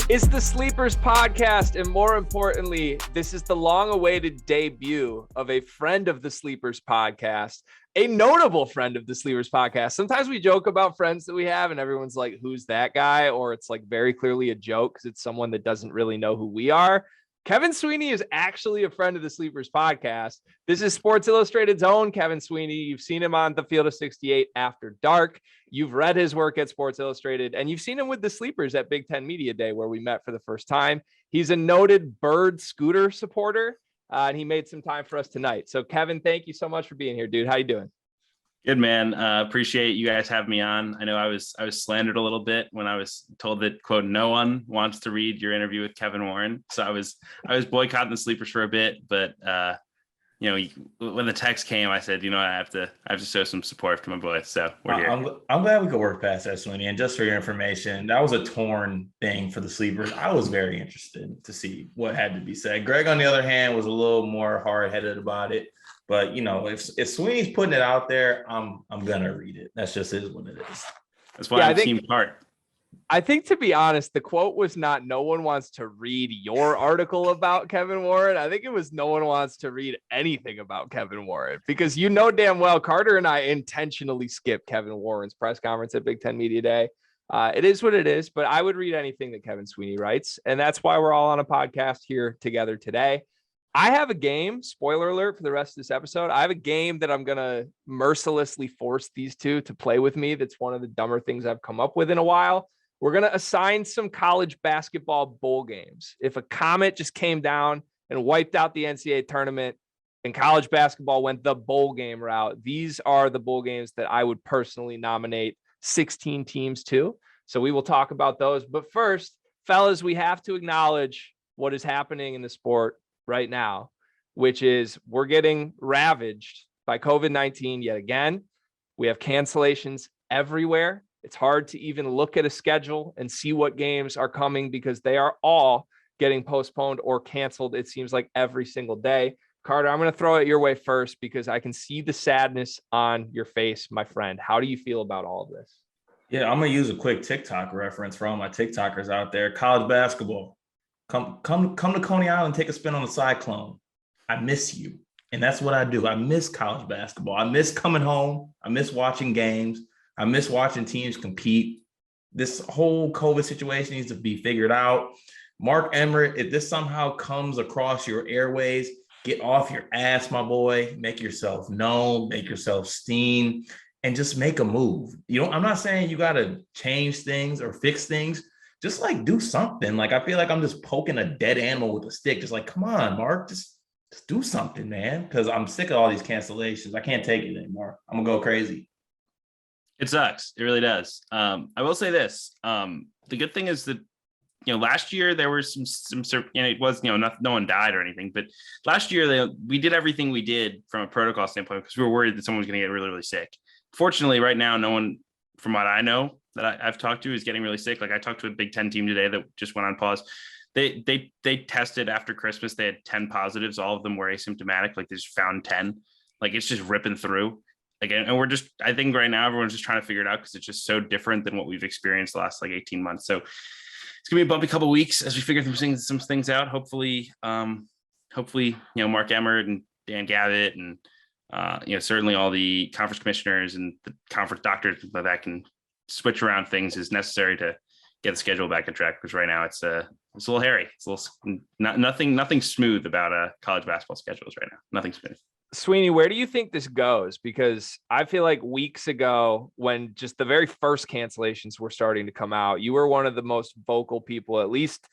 It's the Sleepers podcast, and more importantly, this is the long-awaited debut of a friend of the Sleepers podcast, a notable friend of the Sleepers podcast. Sometimes we joke about friends that we have, and everyone's like, who's that guy? Or it's like very clearly a joke because it's someone that doesn't really know who we are. Kevin Sweeney is actually a friend of the Sleepers podcast. This is Sports Illustrated's own Kevin Sweeney. You've seen him on the Field of 68 After Dark. You've read his work at Sports Illustrated, and you've seen him with the Sleepers at Big Ten Media Day, where we met for the first time. He's a noted Bird scooter supporter, and he made some time for us tonight. So, Kevin, thank you so much for being here, dude. How you doing? Good, man. Appreciate you guys having me on. I know I was slandered a little bit when I was told that, quote, no one wants to read your interview with Kevin Warren. So I was boycotting the Sleepers for a bit, but when the text came, I said, I have to show some support to my boy. So we're here. I'm glad we could work past that, Sweeney. And just for your information, that was a torn thing for the Sleepers. I was very interested to see what had to be said. Greg, on the other hand, was a little more hard-headed about it. But if Sweeney's putting it out there, I'm gonna read it. That's just what it is. That's why I'm team part. I think, to be honest, the quote was not "no one wants to read your article about Kevin Warren." I think it was "no one wants to read anything about Kevin Warren," because damn well Carter and I intentionally skipped Kevin Warren's press conference at Big Ten Media Day. It is what it is, but I would read anything that Kevin Sweeney writes, and that's why we're all on a podcast here together today. I have a game, spoiler alert for the rest of this episode. I have a game that I'm going to mercilessly force these two to play with me. That's one of the dumber things I've come up with in a while. We're going to assign some college basketball bowl games. If a comet just came down and wiped out the NCAA tournament and college basketball went the bowl game route, these are the bowl games that I would personally nominate 16 teams to. So we will talk about those. But first, fellas, we have to acknowledge what is happening in the sport right now, which is we're getting ravaged by COVID-19 yet again. We have cancellations everywhere. It's hard to even look at a schedule and see what games are coming because they are all getting postponed or canceled. It seems like every single day. Carter, I'm going to throw it your way first because I can see the sadness on your face, my friend. How do you feel about all of this? Yeah, I'm going to use a quick TikTok reference for all my TikTokers out there. College basketball. Come to Coney Island, take a spin on the Cyclone. I miss you. And that's what I do. I miss college basketball. I miss coming home. I miss watching games. I miss watching teams compete. This whole COVID situation needs to be figured out. Mark Emmert, if this somehow comes across your airways, get off your ass, my boy. Make yourself known, make yourself seen, and just make a move. I'm not saying you got to change things or fix things. Just do something. I feel like I'm just poking a dead animal with a stick. Just come on, Mark, just do something, man. Because I'm sick of all these cancellations. I can't take it anymore. I'm gonna go crazy. It sucks. It really does. I will say this. The good thing is that, last year there were some it was, no one died or anything, but last year we did everything we did from a protocol standpoint because we were worried that someone was going to get really, really sick. Fortunately, right now, no one, from what I know, that I've talked to is getting really sick. I talked to a Big Ten team today that just went on pause. They tested after Christmas. They had 10 positives. All of them were asymptomatic. They just found 10. It's just ripping through again. And I think right now everyone's just trying to figure it out because it's just so different than what we've experienced the last 18 months. So it's gonna be a bumpy couple of weeks as we figure some things out. Hopefully, Mark Emmert and Dan Gavitt and certainly all the conference commissioners and the conference doctors that can switch around things is necessary to get the schedule back on track, because right now it's a little hairy. It's a little nothing smooth about college basketball schedules right now. Nothing smooth. Sweeney, where do you think this goes? Because I feel like weeks ago, when just the very first cancellations were starting to come out, you were one of the most vocal people, at least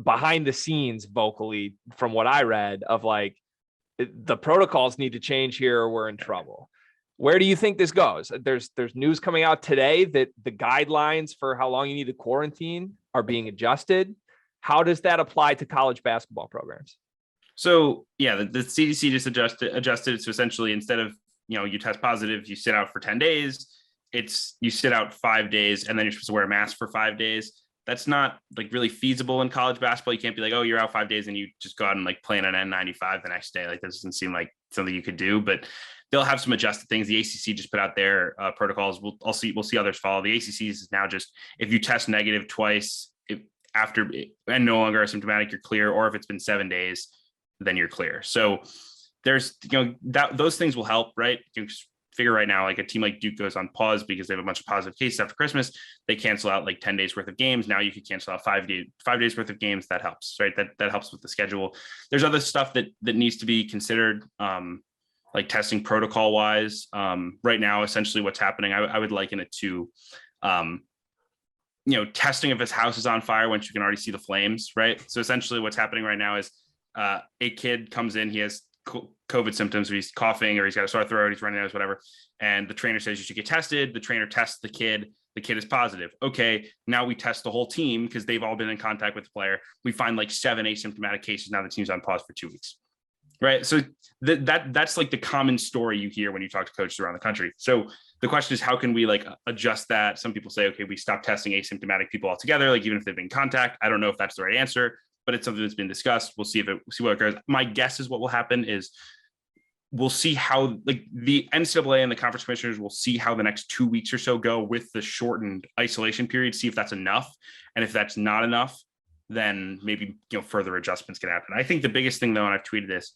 behind the scenes vocally, from what I read, of the protocols need to change here or we're in trouble. Where do you think this goes? There's news coming out today that the guidelines for how long you need to quarantine are being adjusted. How does that apply to college basketball programs? So yeah, the CDC just adjusted. So essentially, instead of, you test positive, you sit out for 10 days. You sit out 5 days and then you're supposed to wear a mask for 5 days. That's not really feasible in college basketball. You can't be oh, you're out 5 days and you just go out and play in an N95 the next day. That doesn't seem like something you could do, but they'll have some adjusted things. The ACC just put out their protocols. We'll see others follow. The ACC is now just, if you test negative twice after and no longer asymptomatic, you're clear, or if it's been 7 days, then you're clear. So there's, that those things will help, right? You can figure right now, like a team like Duke goes on pause because they have a bunch of positive cases after Christmas. They cancel out like 10 days worth of games. Now you could cancel out 5 days worth of games. That helps, right? That helps with the schedule. There's other stuff that needs to be considered, like testing protocol wise. Right now, essentially what's happening, I would liken it to, testing if his house is on fire once you can already see the flames, right? So essentially what's happening right now is a kid comes in, he has COVID symptoms, or he's coughing, or he's got a sore throat, he's running nose, whatever. And the trainer says you should get tested. The trainer tests the kid is positive. Okay, now we test the whole team because they've all been in contact with the player. We find like 7 asymptomatic cases. Now the team's on pause for 2 weeks. Right. So that's like the common story you hear when you talk to coaches around the country. So the question is, how can we like adjust that? Some people say, okay, we stop testing asymptomatic people altogether, like even if they've been in contact. I don't know if that's the right answer, but it's something that's been discussed. We'll see what it goes. My guess is what will happen is we'll see how, like, the NCAA and the conference commissioners will see how the next 2 weeks or so go with the shortened isolation period, see if that's enough. And if that's not enough, then maybe, further adjustments can happen. I think the biggest thing though, and I've tweeted this,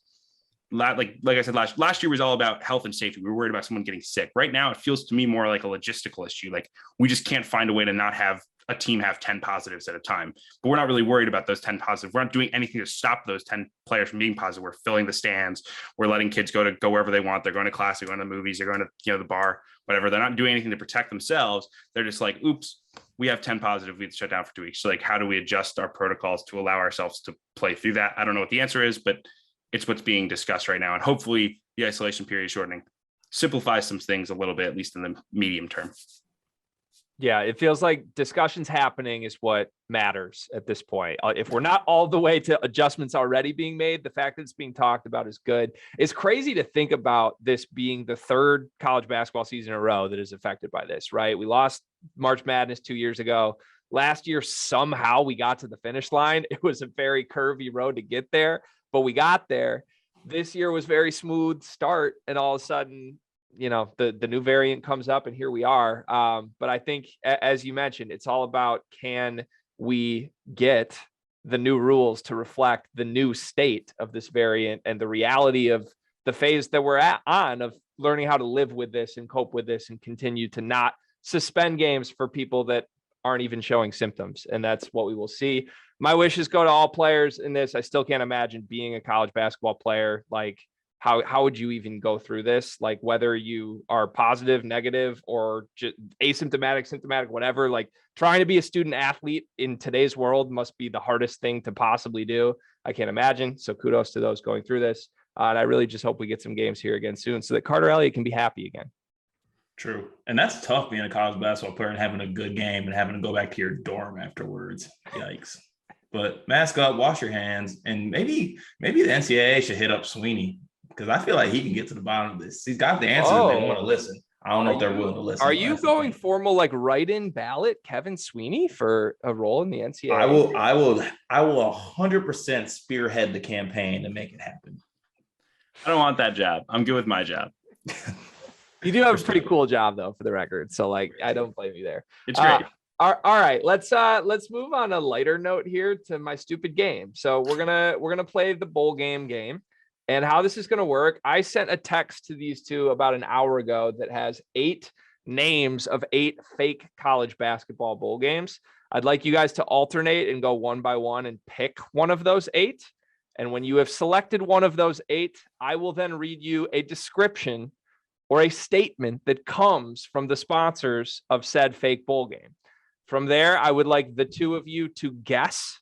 like I said, last year was all about health and safety. We were worried about someone getting sick. Right now, it feels to me more like a logistical issue. Like we just can't find a way to not have a team have 10 positives at a time, but we're not really worried about those 10 positives. We're not doing anything to stop those 10 players from being positive. We're filling the stands. We're letting kids go wherever they want. They're going to class, they're going to the movies, they're going to, the bar, whatever. They're not doing anything to protect themselves. They're just like, oops, we have 10 positive. We have to shut down for 2 weeks. So like, how do we adjust our protocols to allow ourselves to play through that? I don't know what the answer is, but it's what's being discussed right now. And hopefully the isolation period shortening simplifies some things a little bit, at least in the medium term. Yeah, it feels like discussions happening is what matters at this point. If we're not all the way to adjustments already being made, the fact that it's being talked about is good. It's crazy to think about this being the third college basketball season in a row that is affected by this, right? We lost March Madness 2 years ago. Last year, somehow we got to the finish line. It was a very curvy road to get there, but we got there. This year was very smooth start, and all of a sudden, the new variant comes up and here we are. But I think, as you mentioned, it's all about, can we get the new rules to reflect the new state of this variant and the reality of the phase that we're on of learning how to live with this and cope with this and continue to not suspend games for people that aren't even showing symptoms. And that's what we will see. My wishes go to all players in this. I still can't imagine being a college basketball player. Like, how would you even go through this? Like, whether you are positive, negative, or just asymptomatic, symptomatic, whatever, like trying to be a student athlete in today's world must be the hardest thing to possibly do. I can't imagine. So kudos to those going through this. And I really just hope we get some games here again soon so that Carter Elliott can be happy again. True. And that's tough being a college basketball player and having a good game and having to go back to your dorm afterwards. Yikes. But mask up, wash your hands, and maybe the NCAA should hit up Sweeney, because I feel like he can get to the bottom of this. He's got the answers if they want to listen. I don't know if they're willing to listen. Are you going formal, like, write-in ballot Kevin Sweeney for a role in the NCAA? I will 100% spearhead the campaign to make it happen. I don't want that job. I'm good with my job. You do have a pretty cool job, though, for the record. So, like, I don't blame you there. It's great. All right, let's move on a lighter note here to my stupid game. So we're gonna play the bowl game. And how this is going to work, I sent a text to these two about an hour ago that has 8 names of 8 fake college basketball bowl games. I'd like you guys to alternate and go one by one and pick one of those 8. And when you have selected one of those 8, I will then read you a description or a statement that comes from the sponsors of said fake bowl game. From there, I would like the two of you to guess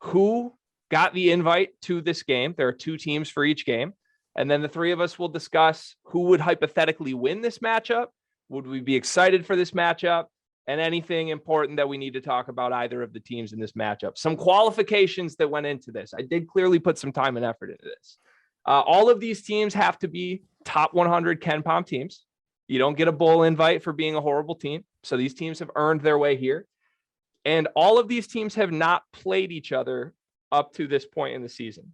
who got the invite to this game. There are 2 teams for each game. And then the 3 of us will discuss who would hypothetically win this matchup. Would we be excited for this matchup? And anything important that we need to talk about either of the teams in this matchup. Some qualifications that went into this. I did clearly put some time and effort into this. All of these teams have to be top 100 Ken Pom teams. You don't get a bowl invite for being a horrible team. So these teams have earned their way here. And all of these teams have not played each other up to this point in the season.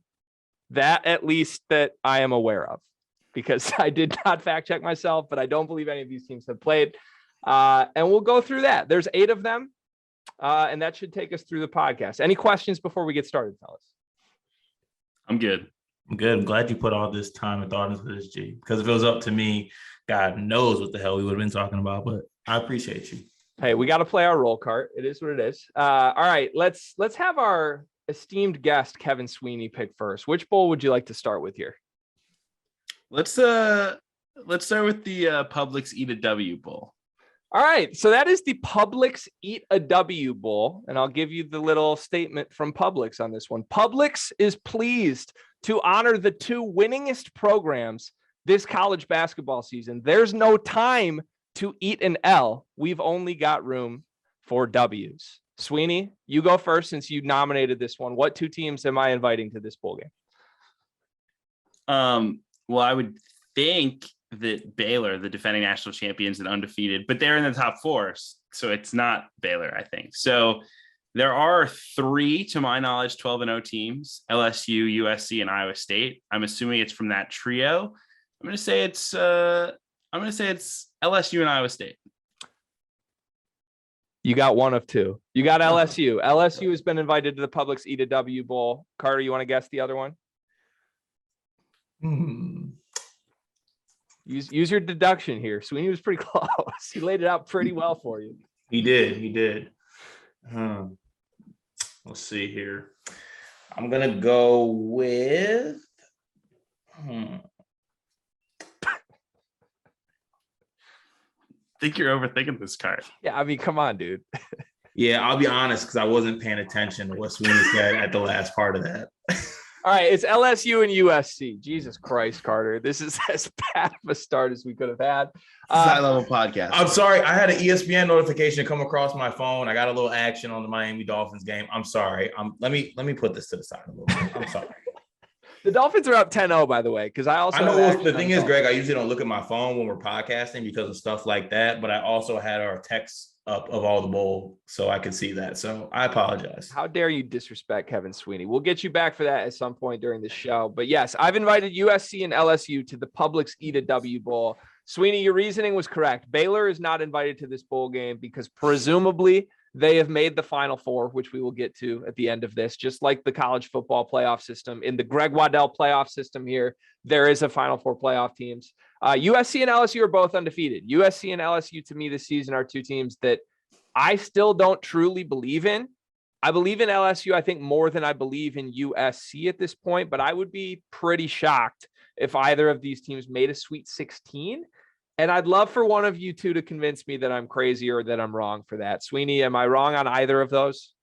That, at least, that I am aware of, because I did not fact check myself, but I don't believe any of these teams have played. And we'll go through that. There's 8 of them. And that should take us through the podcast. Any questions before we get started, fellas? I'm good. I'm good. I'm glad you put all this time and thought into this, G. Because if it was up to me, God knows what the hell we would have been talking about. But I appreciate you. Hey, we got to play our roll cart. It is what it is. All right, let's have our esteemed guest Kevin Sweeney pick first. Which bowl would you like to start with here? Let's start with the Publix Eat a W Bowl. All right, so that is the Publix Eat a W Bowl, and I'll give you the little statement from Publix on this one. Publix is pleased to honor the two winningest programs this college basketball season. There's no time to eat an L. We've only got room for W's. Sweeney, you go first since you nominated this one. What two teams am I inviting to this bowl game? Well, I would think that Baylor, the defending national champions and undefeated, but they're in the top four. So it's not Baylor, I think. So there are three, to my knowledge, 12-0 teams: LSU, USC, and Iowa State. I'm assuming it's from that trio. I'm going to say it's LSU and Iowa State. You got one of two. You got LSU. LSU has been invited to the Publix Eat a W Bowl. Carter, you want to guess the other one? Use your deduction here. Sweeney was pretty close. He laid it out pretty well for you. He did. Let's see here. I'm gonna go with. I think you're overthinking this card. Yeah, I mean, come on, dude. Yeah, I'll be honest because I wasn't paying attention to what Sweeney said at the last part of that. All right, it's LSU and USC. Jesus Christ, Carter. This is as bad of a start as we could have had. High-level podcast. I'm sorry. I had an ESPN notification come across my phone. I got a little action on the Miami Dolphins game. I'm sorry. Let me put this to the side a little bit. I'm sorry. The Dolphins are up 10-0, by the way, because I know the thing is, Greg, I usually don't look at my phone when we're podcasting because of stuff like that, but I also had our texts up of all the bowl so I could see that. So I apologize. How dare you disrespect Kevin Sweeney? We'll get you back for that at some point during the show. But yes, I've invited USC and LSU to the Publix Eat a W Bowl. Sweeney, your reasoning was correct. Baylor is not invited to this bowl game because presumably they have made the Final Four, which we will get to at the end of this. Just like the college football playoff system, in the Greg Waddell playoff system here, there is a Final Four playoff teams. USC and LSU are both undefeated. USC and LSU, to me, this season are two teams that I still don't truly believe in. I believe in LSU, I think, more than I believe in USC at this point, but I would be pretty shocked if either of these teams made a Sweet 16. And I'd love for one of you two to convince me that I'm crazy or that I'm wrong for that. Sweeney, am I wrong on either of those?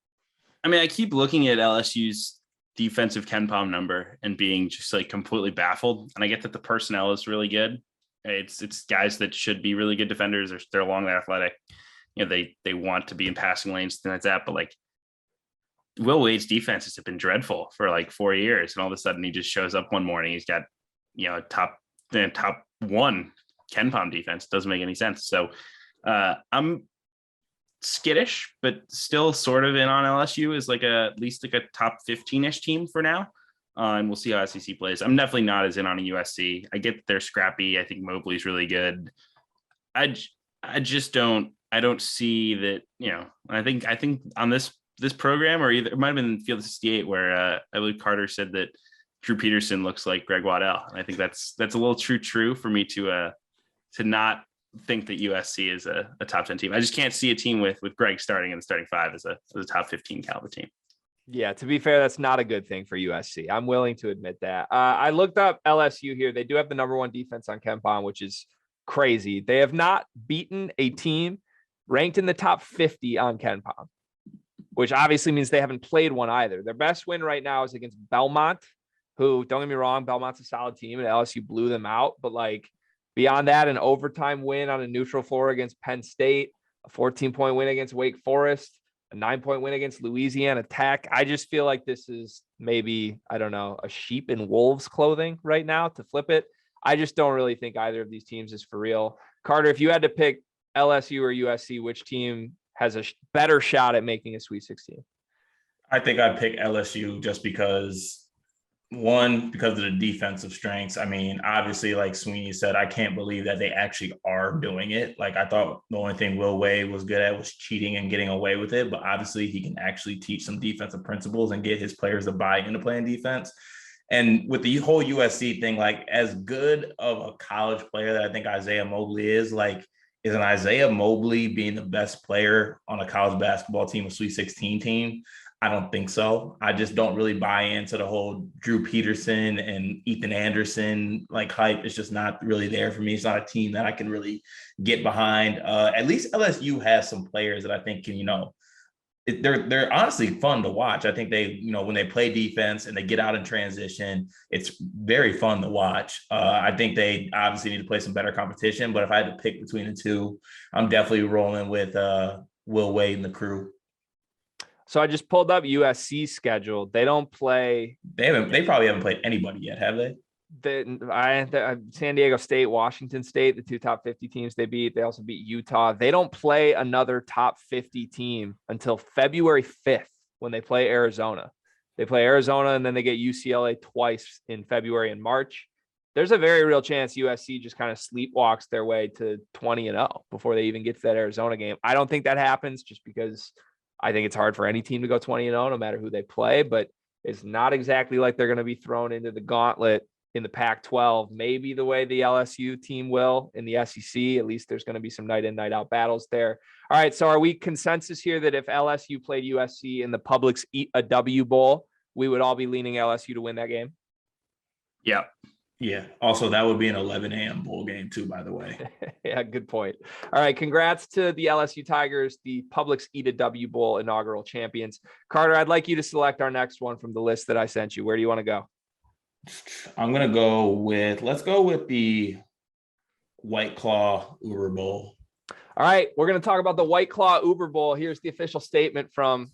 I mean, I keep looking at LSU's defensive KenPom number and being just like completely baffled. And I get that the personnel is really good. It's guys that should be really good defenders. They're long, they're athletic. You know, they want to be in passing lanes, things like that. But like Will Wade's defenses have been dreadful for like 4 years. And all of a sudden he just shows up one morning. He's got, you know, top one KenPom defense. Doesn't make any sense. So I'm skittish, but still sort of in on LSU is like at least like a top 15-ish team for now. And we'll see how SEC plays. I'm definitely not as in on a USC. I get that they're scrappy. I think Mobley's really good. I just don't see that, you know, I think on this program, or either it might have been Field 68 where I believe Carter said that Drew Peterson looks like Greg Waddell. And I think that's a little true for me to not think that USC is a top 10 team. I just can't see a team with Greg starting in the starting five as a top 15 caliber team. Yeah, to be fair, that's not a good thing for USC. I'm willing to admit that. I looked up LSU here. They do have the number one defense on KenPom, which is crazy. They have not beaten a team ranked in the top 50 on KenPom, which obviously means they haven't played one either. Their best win right now is against Belmont, who, don't get me wrong, Belmont's a solid team and LSU blew them out. But like beyond that, an overtime win on a neutral floor against Penn State, a 14-point win against Wake Forest, a 9-point win against Louisiana Tech. I just feel like this is maybe, I don't know, a sheep in wolves clothing right now to flip it. I just don't really think either of these teams is for real. Carter, if you had to pick LSU or USC, which team has a better shot at making a Sweet 16? I think I'd pick LSU just because One, because of the defensive strengths. I mean, obviously, like Sweeney said, I can't believe that they actually are doing it. Like, I thought the only thing Will Wade was good at was cheating and getting away with it. But obviously, he can actually teach some defensive principles and get his players to buy into playing defense. And with the whole USC thing, like, as good of a college player that I think Isaiah Mobley is, like, is an Isaiah Mobley being the best player on a college basketball team, a Sweet 16 team? I don't think so. I just don't really buy into the whole Drew Peterson and Ethan Anderson like hype. It's just not really there for me. It's not a team that I can really get behind. At least LSU has some players that I think can, they're honestly fun to watch. I think they, when they play defense and they get out in transition, it's very fun to watch. I think they obviously need to play some better competition, but if I had to pick between the two, I'm definitely rolling with Will Wade and the crew. So I just pulled up USC's schedule. They don't play. They probably haven't played anybody yet, have they? San Diego State, Washington State, the two top 50 teams they beat. They also beat Utah. They don't play another top 50 team until February 5th when they play Arizona. They play Arizona and then they get UCLA twice in February and March. There's a very real chance USC just kind of sleepwalks their way to 20-0 before they even get to that Arizona game. I don't think that happens just because I think it's hard for any team to go 20-0 no matter who they play, but it's not exactly like they're going to be thrown into the gauntlet in the Pac-12, maybe the way the LSU team will in the SEC. At least there's going to be some night in, night out battles there. All right, so are we consensus here that if LSU played USC in the Publix Eat a W Bowl, we would all be leaning LSU to win that game? Yeah. Yeah. Also, that would be an 11 a.m. bowl game too, by the way. Yeah, good point. All right, congrats to the LSU Tigers, the Publix Eat a W Bowl inaugural champions. Carter, I'd like you to select our next one from the list that I sent you. Where do you want to go? Let's go with the White Claw Uber Bowl. All right, we're going to talk about the White Claw Uber Bowl. Here's the official statement from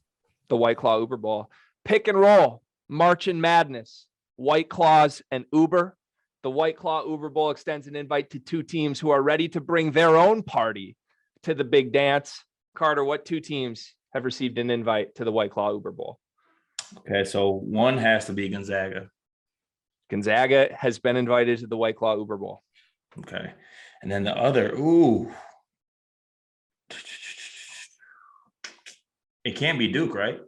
the White Claw Uber Bowl. Pick and roll, Marching Madness, White Claws and Uber. The White Claw Uber Bowl extends an invite to two teams who are ready to bring their own party to the big dance. Carter, what two teams have received an invite to the White Claw Uber Bowl? Okay, so one has to be Gonzaga. Gonzaga has been invited to the White Claw Uber Bowl. Okay. And then the other, it can't be Duke, right?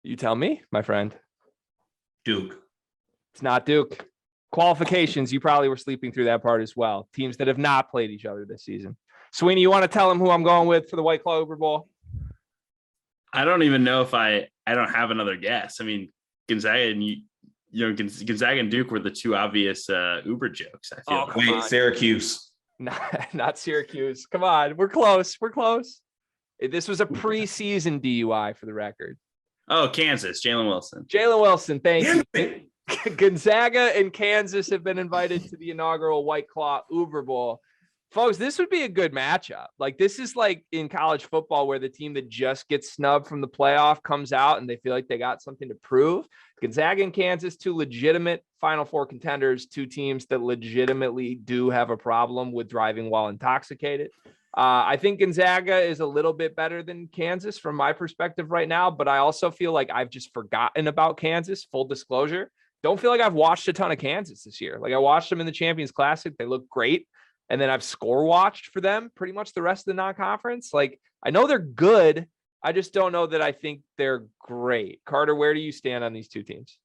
You tell me, my friend. Duke. It's not Duke. Qualifications, you probably were sleeping through that part as well. Teams that have not played each other this season. Sweeney, you want to tell them who I'm going with for the White Claw Uber Bowl? I don't even know if I don't have another guess. I mean, Gonzaga and Gonzaga and Duke were the two obvious Uber jokes. I feel. Wait, Syracuse. Not Syracuse. Come on, we're close. We're close. This was a preseason DUI for the record. Oh, Kansas, Jalen Wilson. Jalen Wilson, thank you. Gonzaga and Kansas have been invited to the inaugural White Claw Uber Bowl. Folks, this would be a good matchup. Like, this is like in college football where the team that just gets snubbed from the playoff comes out and they feel like they got something to prove. Gonzaga and Kansas, two legitimate Final Four contenders, two teams that legitimately do have a problem with driving while intoxicated. I think Gonzaga is a little bit better than Kansas from my perspective right now, but I also feel like I've just forgotten about Kansas, full disclosure. Don't feel like I've watched a ton of Kansas this year. Like, I watched them in the Champions Classic. They look great. And then I've score watched for them pretty much the rest of the non-conference. Like, I know they're good. I just don't know that I think they're great. Carter, where do you stand on these two teams?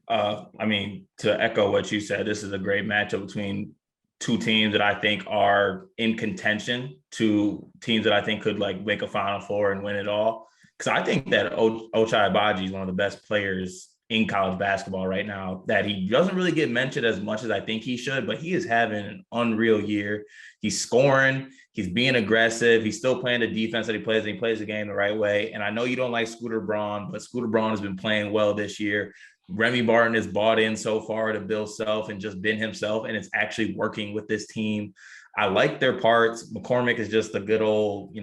I mean, to echo what you said, this is a great matchup between two teams that I think are in contention, two teams that I think could like make a Final Four and win it all. Because I think that Ochai Agbaji is one of the best players in college basketball right now, that he doesn't really get mentioned as much as I think he should, but he is having an unreal year. He's scoring, he's being aggressive, he's still playing the defense that he plays, and he plays the game the right way. And I know you don't like Scooter Braun, but Scooter Braun has been playing well this year. Remy Barton has bought in so far to Bill Self and just been himself, and it's actually working with this team. I like their parts. McCormick is just a good old,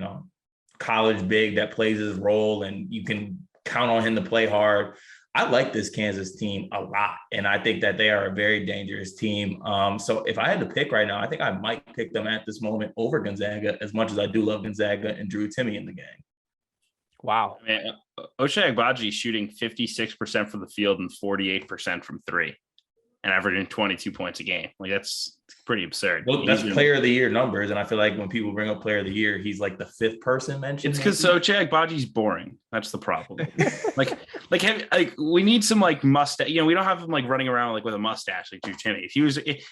college big that plays his role, and you can count on him to play hard. I like this Kansas team a lot, and I think that they are a very dangerous team. So if I had to pick right now, I think I might pick them at this moment over Gonzaga, as much as I do love Gonzaga and Drew Timme in the game. Wow. I mean, Ochai Agbaji shooting 56% from the field and 48% from three, and averaging 22 points a game. Like that's pretty absurd. Well, that's player of the year numbers. And I feel like when people bring up player of the year, he's like the fifth person mentioned. It's because Ochai Agbaji's boring. That's the problem. like we need some like mustache. You know, we don't have him like running around like with a mustache like Drew Timme.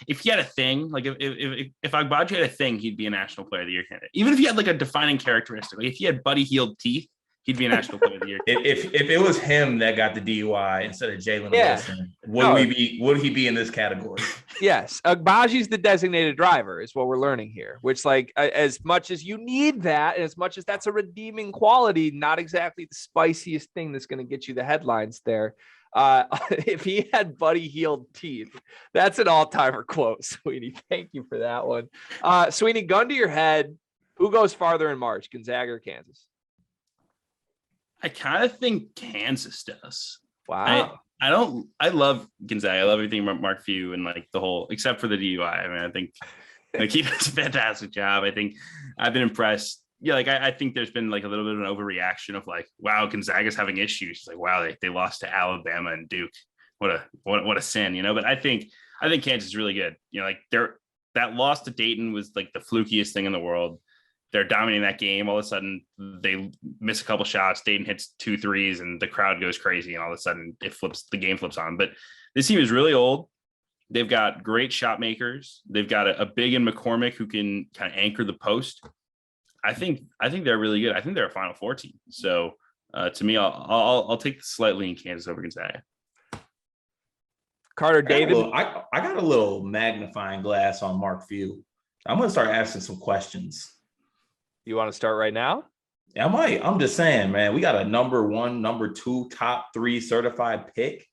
If he had a thing, like if Agbaji had a thing, he'd be a national player of the year candidate. Even if he had like a defining characteristic, like if he had Buddy Healed teeth, he'd be a national player of the year. If it was him that got the DUI instead of Jalen Wilson, would he be in this category? Yes. Agbaji's the designated driver is what we're learning here, which like as much as you need that, and as much as that's a redeeming quality, not exactly the spiciest thing that's going to get you the headlines there. If he had Buddy Healed teeth, that's an all-timer quote, Sweeney. Thank you for that one. Sweeney, gun to your head. Who goes farther in March, Gonzaga or Kansas? I kind of think Kansas does. Wow. I love Gonzaga. I love everything about Mark Few and like the whole, except for the DUI. I mean, I think like, he does a fantastic job. I think I've been impressed. Yeah, like I think there's been like a little bit of an overreaction of like, wow, Gonzaga's having issues. It's like, wow, they lost to Alabama and Duke. What a sin, you know. But I think Kansas is really good. You know, like that loss to Dayton was like the flukiest thing in the world. They're dominating that game. All of a sudden, they miss a couple shots. Dayton hits 2 threes, and the crowd goes crazy. And all of a sudden, the game flips on. But this team is really old. They've got great shot makers. They've got a big in McCormick who can kind of anchor the post. I think they're really good. I think they're a Final Four team. So to me, I'll take the slightly in Kansas over Gonzaga. Carter, David. I got a little magnifying glass on Mark Few. I'm going to start asking some questions. You want to start right now? Yeah, I might. I'm just saying, man, we got a number 1, number 2, top 3 certified pick.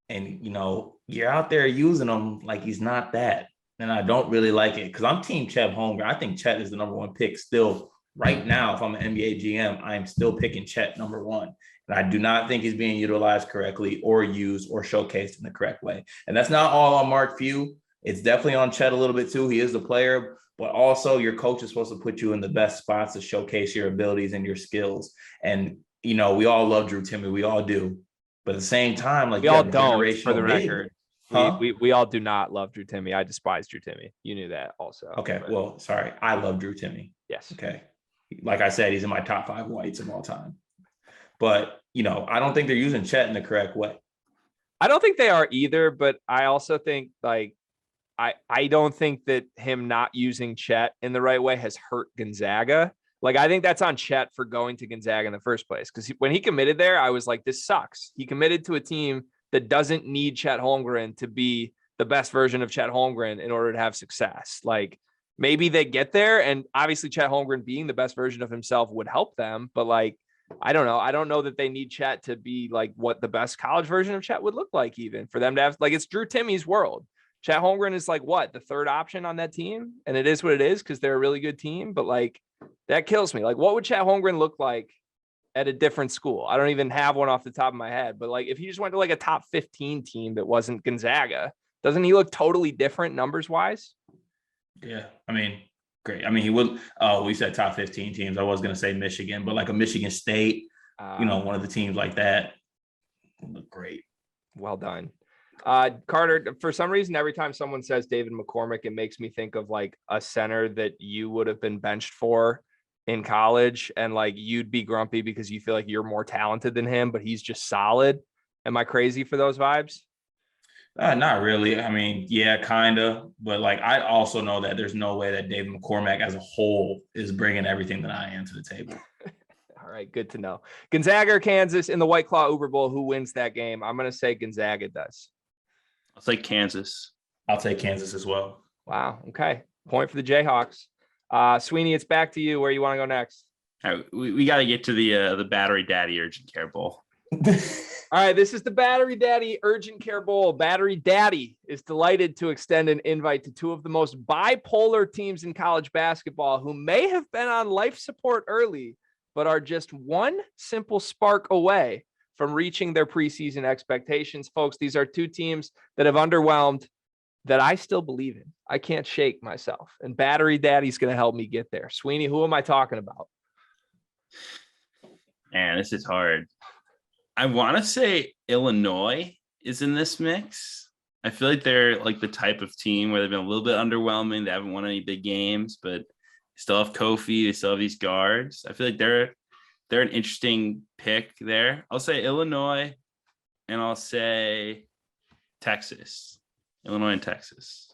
And, you know, you're out there using him like he's not that. And I don't really like it because I'm team Chet Holmgren. I think Chet is the number 1 pick still right now. If I'm an NBA GM, I am still picking Chet number 1. And I do not think he's being utilized correctly or used or showcased in the correct way. And that's not all on Mark Few. It's definitely on Chet a little bit too. He is the player. But also your coach is supposed to put you in the best spots to showcase your abilities and your skills. And, you know, we all love Drew Timme. We all do. But at the same time, like we all don't, for the record. Huh? We all do not love Drew Timme. I despise Drew Timme. You knew that also. Okay. But, well, sorry. I love Drew Timme. Yes. Okay. Like I said, he's in my top 5 whites of all time. But, you know, I don't think they're using Chet in the correct way. I don't think they are either. But I also think like, I don't think that him not using Chet in the right way has hurt Gonzaga. Like, I think that's on Chet for going to Gonzaga in the first place. Because when he committed there, I was like, this sucks. He committed to a team that doesn't need Chet Holmgren to be the best version of Chet Holmgren in order to have success. Like, maybe they get there. And obviously Chet Holmgren being the best version of himself would help them. But like, I don't know. I don't know that they need Chet to be like what the best college version of Chet would look like, even for them to have, like, it's Drew Timme's world. Chet Holmgren is like what, the 3rd option on that team, and it is what it is because they're a really good team. But like, that kills me. Like, what would Chet Holmgren look like at a different school? I don't even have one off the top of my head. But like, if he just went to like a top 15 team that wasn't Gonzaga, doesn't he look totally different numbers wise? Yeah, I mean, great. I mean, he would. Oh, we said top 15 teams. I was going to say Michigan, but like a Michigan State, you know, one of the teams like that would look great. Well done. Carter, for some reason, every time someone says David McCormick, it makes me think of like a center that you would have been benched for in college. And like, you'd be grumpy because you feel like you're more talented than him, but he's just solid. Am I crazy for those vibes? Not really. I mean, yeah, kind of. But like, I also know that there's no way that David McCormack as a whole is bringing everything that I am to the table. All right. Good to know. Gonzaga or Kansas in the White Claw Uber Bowl, who wins that game? I'm going to say Gonzaga does. I'll take Kansas. I'll take Kansas as well. Wow. Okay. Point for the Jayhawks. Sweeney, it's back to you. Where you want to go next? All right, we got to get to the Battery Daddy Urgent Care Bowl. All right. This is the Battery Daddy Urgent Care Bowl. Battery Daddy is delighted to extend an invite to 2 of the most bipolar teams in college basketball who may have been on life support early, but are just one simple spark away from reaching their preseason expectations. Folks, these are 2 teams that have underwhelmed that I still believe in. I can't shake myself. And Battery Daddy's going to help me get there. Sweeney, who am I talking about? Man, this is hard. I want to say Illinois is in this mix. I feel like they're like the type of team where they've been a little bit underwhelming. They haven't won any big games, but still have Kofi. They still have these guards. I feel like they're an interesting pick there. I'll say Illinois, and I'll say Texas. Illinois and Texas.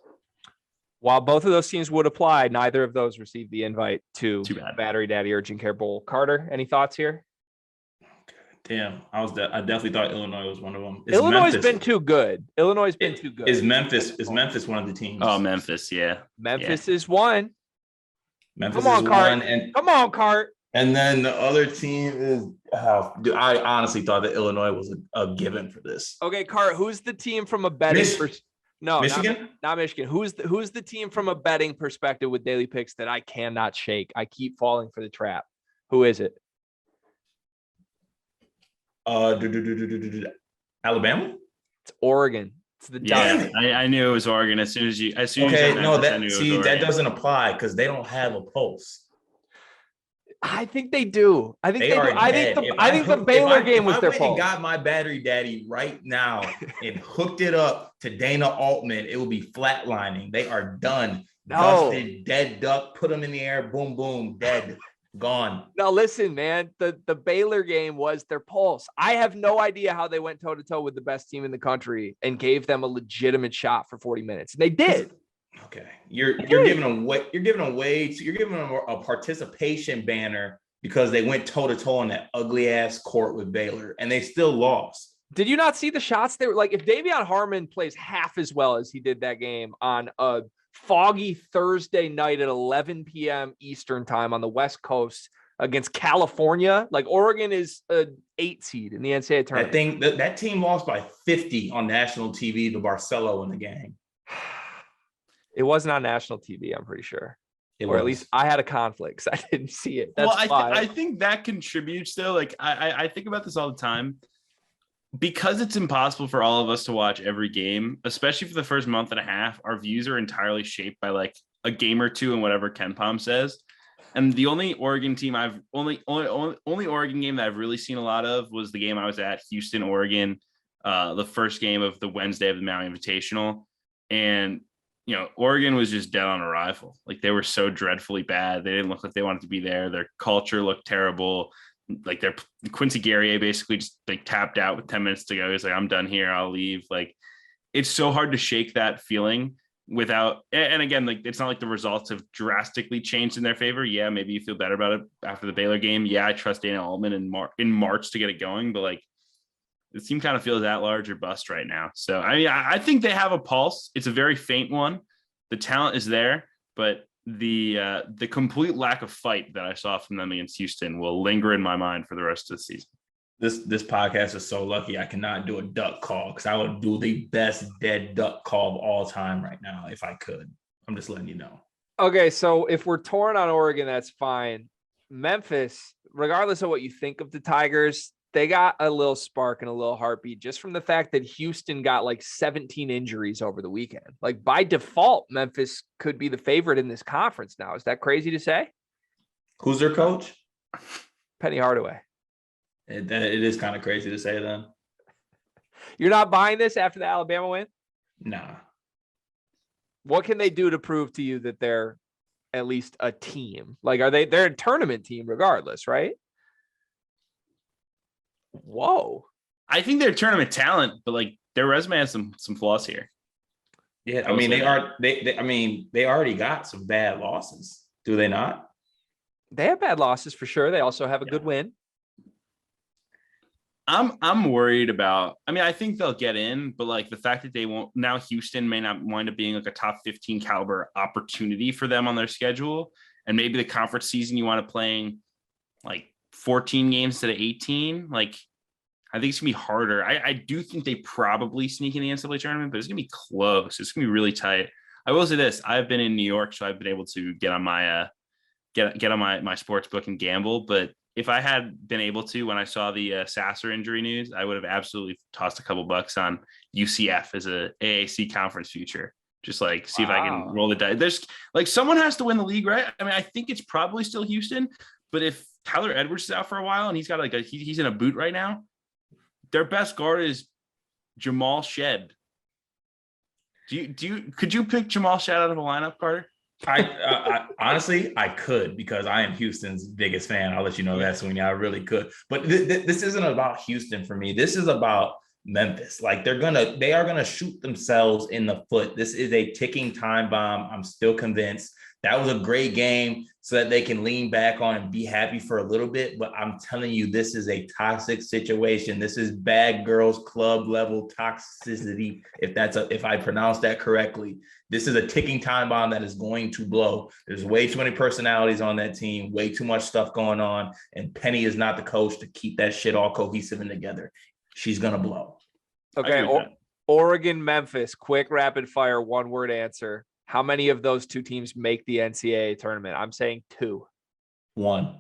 While both of those teams would apply, neither of those received the invite to Too bad. Battery Daddy Urgent Care Bowl. Carter, any thoughts here? Damn, I definitely thought Illinois was one of them. Illinois has been too good. Illinois has been too good. Is Memphis one of the teams? Oh, Memphis, yeah. Memphis is one. Memphis Come on, is Cart. one, and Come on, Cart. and then the other team is. I honestly thought that Illinois was a given for this. Okay, Cart. Who's the team from a betting? No, Michigan. Not Michigan. Who's the team from a betting perspective with daily picks that I cannot shake? I keep falling for the trap. Who is it? Alabama. It's Oregon. It's the Yeah, I knew it was Oregon as soon as you. Okay, no, I knew it was Oregon. that doesn't apply because they don't have a pulse. I think they do. I think they do. I think the If Baylor game was their fault. If I went and got my battery daddy right now and hooked it up to Dana Altman, it will be flatlining. They are done. No. Dusted, dead duck, put them in the air, boom, boom, dead, gone. Now listen, man, the Baylor game was their pulse. I have no idea how they went toe to toe with the best team in the country and gave them a legitimate shot for 40 minutes. And they did. Okay, you're giving them a participation banner because they went toe to toe on that ugly ass court with Baylor and they still lost. Did you not see the shots? They were like, if Davion Harmon plays half as well as he did that game on a foggy Thursday night at 11 p.m. Eastern time on the West Coast against California, like Oregon is an 8 seed in the NCAA tournament. That team lost by 50 on national TV to Barcelo in the game. It wasn't on national TV, I'm pretty sure. At least I had a conflict because I didn't see it. That's I think that contributes though. Like I think about this all the time. Because it's impossible for all of us to watch every game, especially for the first month and a half, our views are entirely shaped by like a game or two and whatever Ken Pom says. And the only Oregon team only Oregon game that I've really seen a lot of was the game I was at, Houston, Oregon, the first game of the Wednesday of the Maui Invitational. And Oregon was just dead on arrival. Like they were so dreadfully bad. They didn't look like they wanted to be there. Their culture looked terrible. Like their Quincy Guerrier basically just like tapped out with 10 minutes to go. He's like, I'm done here. I'll leave. Like it's so hard to shake that feeling without, and again, like it's not like the results have drastically changed in their favor. Yeah, maybe you feel better about it after the Baylor game. Yeah, I trust Dana Altman in March to get it going, but like the team kind of feels at large or bust right now. So I think they have a pulse. It's a very faint one. The talent is there, but the complete lack of fight that I saw from them against Houston will linger in my mind for the rest of the season. This podcast is so lucky I cannot do a duck call because I would do the best dead duck call of all time right now if I could. I'm just letting you know. Okay, so if we're torn on Oregon, that's fine. Memphis, regardless of what you think of the Tigers, they got a little spark and a little heartbeat just from the fact that Houston got like 17 injuries over the weekend. Like by default, Memphis could be the favorite in this conference now. Is that crazy to say? Who's their coach? Penny Hardaway. It is kind of crazy to say then. You're not buying this after the Alabama win? Nah. What can they do to prove to you that they're at least a team? Like, they're a tournament team regardless, right? Whoa. I think they're tournament talent, but like their resume has some flaws here. Yeah, I mean they already got some bad losses. Do they not? They have bad losses for sure. They also have a good win. I'm worried about, I think they'll get in, but like the fact that they won't now, Houston may not wind up being like a top 15 caliber opportunity for them on their schedule. And maybe the conference season you want to playing like 14 games instead of 18. Like, I think it's gonna be harder. I do think they probably sneak in the NCAA tournament, but it's gonna be close. It's gonna be really tight. I will say this: I've been in New York, so I've been able to get on my my sports book and gamble. But if I had been able to, when I saw the Sasser injury news, I would have absolutely tossed a couple bucks on UCF as a AAC conference future. Just like see if I can roll the dice. There's like someone has to win the league, right? I think it's probably still Houston, but if Tyler Edwards is out for a while, and he's got he's in a boot right now. Their best guard is Jamal Shed. Could you pick Jamal Shed out of a lineup, Carter? I honestly, I could, because I am Houston's biggest fan. I'll let you know that, Sweeney. I really could. But this isn't about Houston for me. This is about Memphis. Like, they are gonna shoot themselves in the foot. This is a ticking time bomb. I'm still convinced. That was a great game so that they can lean back on and be happy for a little bit. But I'm telling you, this is a toxic situation. This is bad girls club level toxicity. If I pronounce that correctly, this is a ticking time bomb that is going to blow. There's way too many personalities on that team, way too much stuff going on. And Penny is not the coach to keep that shit all cohesive and together. She's going to blow. Okay. Oregon, Memphis, quick rapid fire, 1-word answer. How many of those two teams make the NCAA tournament? I'm saying 2. 1.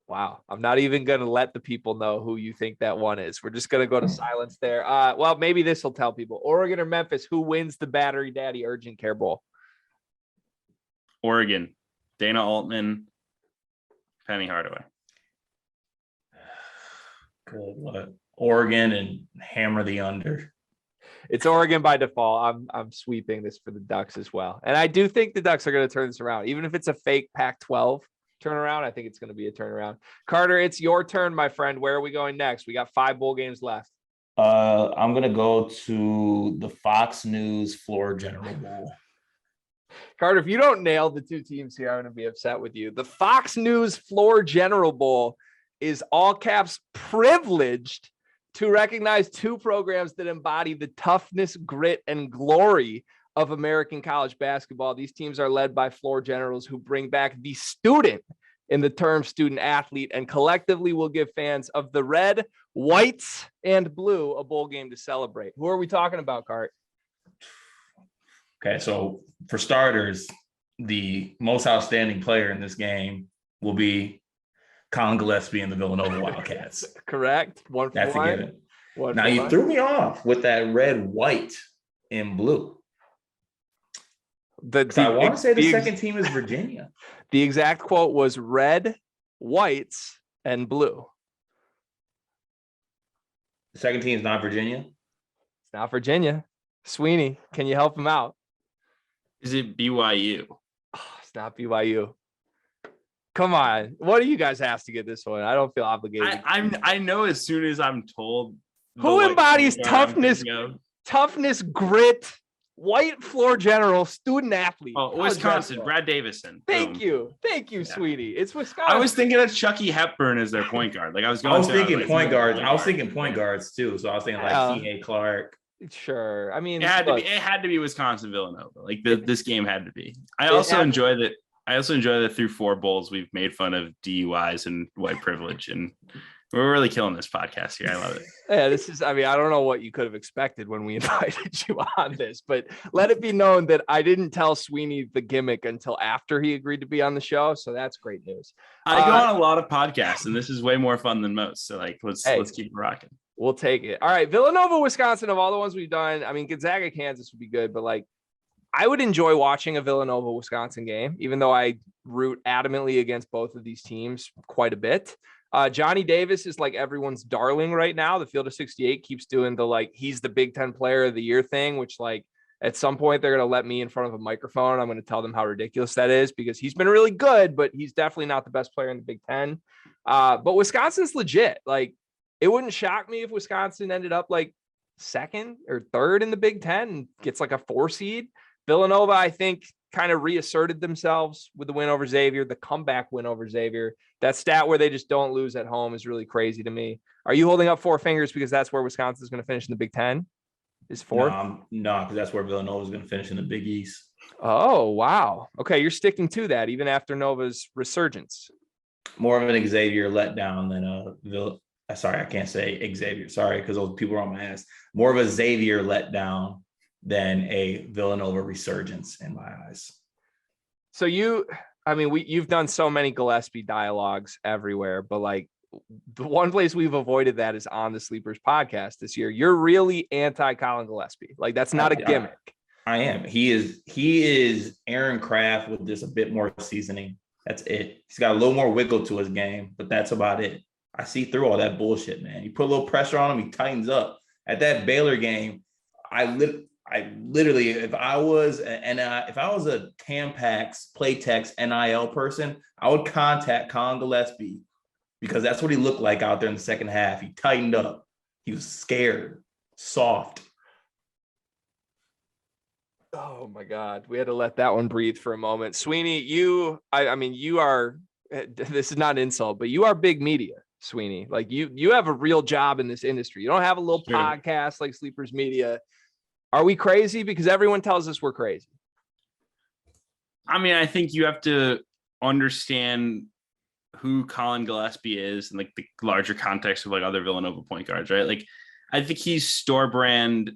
Wow. I'm not even going to let the people know who you think that one is. We're just going to go to silence there. Well, maybe this will tell people. Oregon or Memphis, who wins the Battery Daddy Urgent Care Bowl? Oregon. Dana Altman, Penny Hardaway. Good. What? Oregon, and hammer the under. It's Oregon by default. I'm sweeping this for the Ducks as well. And I do think the Ducks are going to turn this around. Even if it's a fake Pac-12 turnaround, I think it's going to be a turnaround. Carter, it's your turn, my friend. Where are we going next? We got 5 bowl games left. I'm going to go to the Fox News Floor General Bowl. Carter, if you don't nail the 2 teams here, I'm going to be upset with you. The Fox News Floor General Bowl is all caps privileged to recognize 2 programs that embody the toughness, grit, and glory of American college basketball. These teams are led by floor generals who bring back the student in the term student athlete, and collectively will give fans of the red, whites, and blue a bowl game to celebrate. Who are we talking about, Cart? Okay, so for starters, the most outstanding player in this game will be Kyle Gillespie and the Villanova Wildcats. Correct. That's a given. Now, you threw me off with that red, white, and blue. I want to say the second team is Virginia. The exact quote was red, whites, and blue. The second team is not Virginia? It's not Virginia. Sweeney, can you help him out? Is it BYU? Oh, it's not BYU. Come on. What do you guys ask to get this one? I don't feel obligated. I know as soon as I'm told. Who embodies toughness, grit, white floor general, student athlete? Oh, Wisconsin, Brad Davison. Thank you, Sweeney. It's Wisconsin. I was thinking of Chucky Hepburn as their point guard. Like I was thinking point guards. I was thinking point guards too. So I was thinking like T.A. Clark. Sure. I mean, it had to be Wisconsin Villanova. Like this game had to be. I also enjoy that through 4 bowls we've made fun of DUIs and white privilege, and we're really killing this podcast here. I love it. Yeah, I don't know what you could have expected when we invited you on this, but let it be known that I didn't tell Sweeney the gimmick until after he agreed to be on the show. So that's great news. I go on a lot of podcasts, and this is way more fun than most. So let's keep rocking. We'll take it. All right. Villanova, Wisconsin, of all the ones we've done, I mean, Gonzaga, Kansas would be good, but I would enjoy watching a Villanova, Wisconsin game, even though I root adamantly against both of these teams quite a bit. Johnny Davis is like everyone's darling right now. The Field of 68 keeps doing the he's the Big Ten Player of the Year thing, which at some point they're going to let me in front of a microphone. And I'm going to tell them how ridiculous that is, because he's been really good, but he's definitely not the best player in the Big Ten. But Wisconsin's legit. It wouldn't shock me if Wisconsin ended up second or third in the Big Ten and gets a 4 seed. Villanova, I think, kind of reasserted themselves with the win over Xavier, the comeback win over Xavier. That stat where they just don't lose at home is really crazy to me. Are you holding up 4 fingers because that's where Wisconsin is going to finish in the Big Ten? Is 4? No, because that's where Villanova is going to finish in the Big East. Oh, wow. Okay, you're sticking to that even after Nova's resurgence. More of an Xavier letdown than sorry, I can't say Xavier. Sorry, because those people are on my ass. More of a Xavier letdown than a Villanova resurgence in my eyes. So you've done so many Gillespie dialogues everywhere, but the one place we've avoided that is on the Sleepers podcast this year. You're really anti Colin Gillespie. That's not a gimmick. I am. He is Aaron Kraft with just a bit more seasoning. That's it. He's got a little more wiggle to his game, but that's about it. I see through all that bullshit, man. You put a little pressure on him, he tightens up. At that Baylor game, I literally, if I was a Tampax Playtex NIL person, I would contact Kyle Gillespie because that's what he looked like out there in the second half. He tightened up. He was scared, soft. Oh my God. We had to let that one breathe for a moment. Sweeney, you are, this is not an insult, but you are big media, Sweeney. Like you have a real job in this industry. You don't have a little podcast like Sleepers Media. Are we crazy? Because everyone tells us we're crazy. I mean, I think you have to understand who Colin Gillespie is and like the larger context of like other Villanova point guards, right? Like, I think he's store brand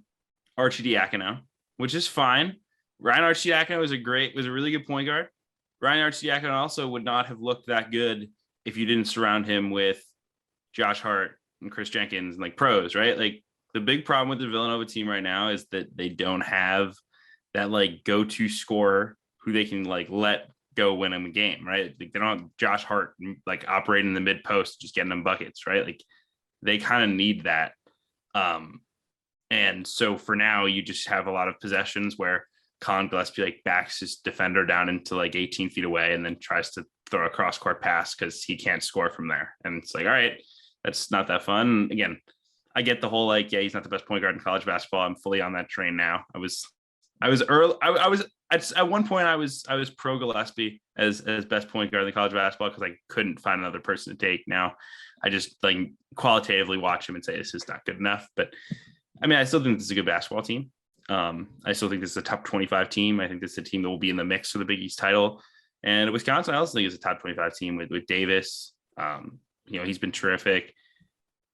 Arcidiacono, which is fine. Ryan Arcidiacono was a really good point guard. Ryan Arcidiacono also would not have looked that good if you didn't surround him with Josh Hart and Chris Jenkins and like pros, right? Like, the big problem with the Villanova team right now is that they don't have that like go-to scorer who they can like let go win them a game, right? Like, they don't have Josh Hart like operating in the mid post, just getting them buckets, right? Like, they kind of need that. And so for now, you just have a lot of possessions where Colin Gillespie like backs his defender down into like 18 feet away and then tries to throw a cross court pass because he can't score from there. And it's like, all right, that's not that fun. Again, I get the whole like, yeah, he's not the best point guard in college basketball. I'm fully on that train now. I was at one point I was pro Gillespie as best point guard in the college basketball because I couldn't find another person to take. Now I just like qualitatively watch him and say this is not good enough. But I mean, I still think this is a good basketball team. I still think this is a top 25 team. I think this is a team that will be in the mix for the Big East title. And Wisconsin, I also think is a top 25 team with Davis. He's been terrific.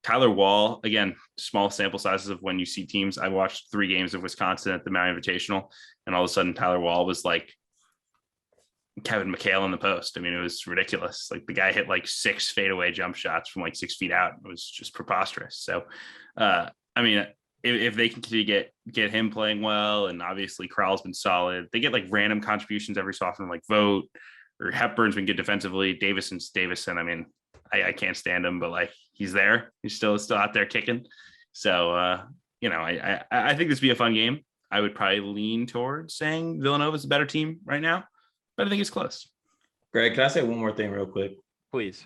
Tyler Wall, again, small sample sizes of when you see teams. I watched 3 games of Wisconsin at the Maui Invitational, and all of a sudden Tyler Wall was like Kevin McHale in the post. I mean, it was ridiculous. Like, the guy hit like 6 fadeaway jump shots from like 6 feet out. It was just preposterous. So, I mean, if they can continue to get him playing well, and obviously Crowell's been solid, they get like random contributions every so often, like Vogt or Hepburn's been good defensively. Davison. I mean, I can't stand him, but like, he's there. He's still out there kicking. So, I think this would be a fun game. I would probably lean towards saying Villanova is a better team right now, but I think it's close. Greg, can I say one more thing real quick? Please.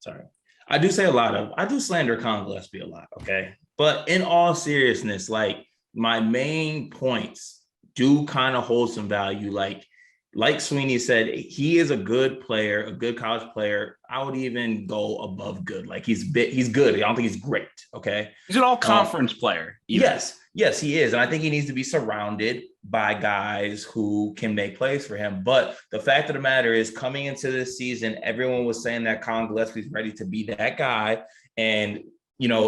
Sorry. I do slander Colin Gillespie a lot, okay? But in all seriousness, like, my main points do kind of hold some value. Like Sweeney said, he is a good player, a good college player. I would even go above good. Like, he's good. I don't think he's great. Okay. He's an all conference player. Even. Yes, he is. And I think he needs to be surrounded by guys who can make plays for him. But the fact of the matter is, coming into this season, everyone was saying that Colin Gillespie is ready to be that guy. And,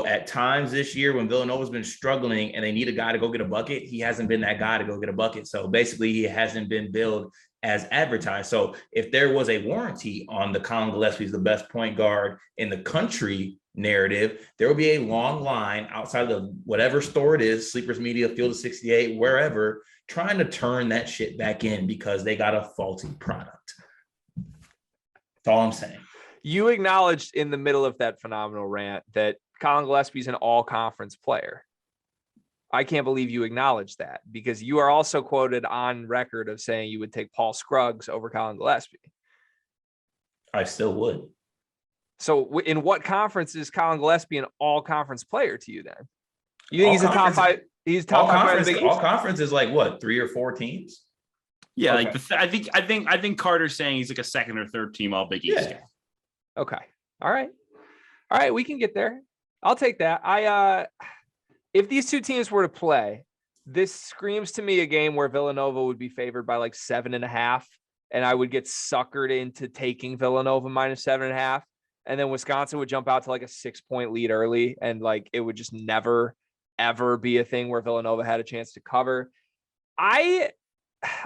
at times this year when Villanova's been struggling and they need a guy to go get a bucket, he hasn't been that guy to go get a bucket. So basically, he hasn't been billed as advertised. So if there was a warranty on the Colin Gillespie is the best point guard in the country narrative, there will be a long line outside of whatever store it is, Sleepers Media, Field of 68, wherever, trying to turn that shit back in because they got a faulty product. That's all I'm saying. You acknowledged in the middle of that phenomenal rant that Colin Gillespie is an all-conference player. I can't believe you acknowledged that, because you are also quoted on record of saying you would take Paul Scruggs over Colin Gillespie. I still would. So in what conference is Colin Gillespie an all-conference player to you then? You think he's a top 5? He's top 5. All conference is like what, 3 or 4 teams? Yeah, okay. I think Carter's saying he's like a second or third team all Big East guy. Okay. All right. We can get there. I'll take that. If these two teams were to play, this screams to me a game where Villanova would be favored by like 7.5, and I would get suckered into taking Villanova minus 7.5, and then Wisconsin would jump out to like a 6-point lead early, and like it would just never ever be a thing where Villanova had a chance to cover. I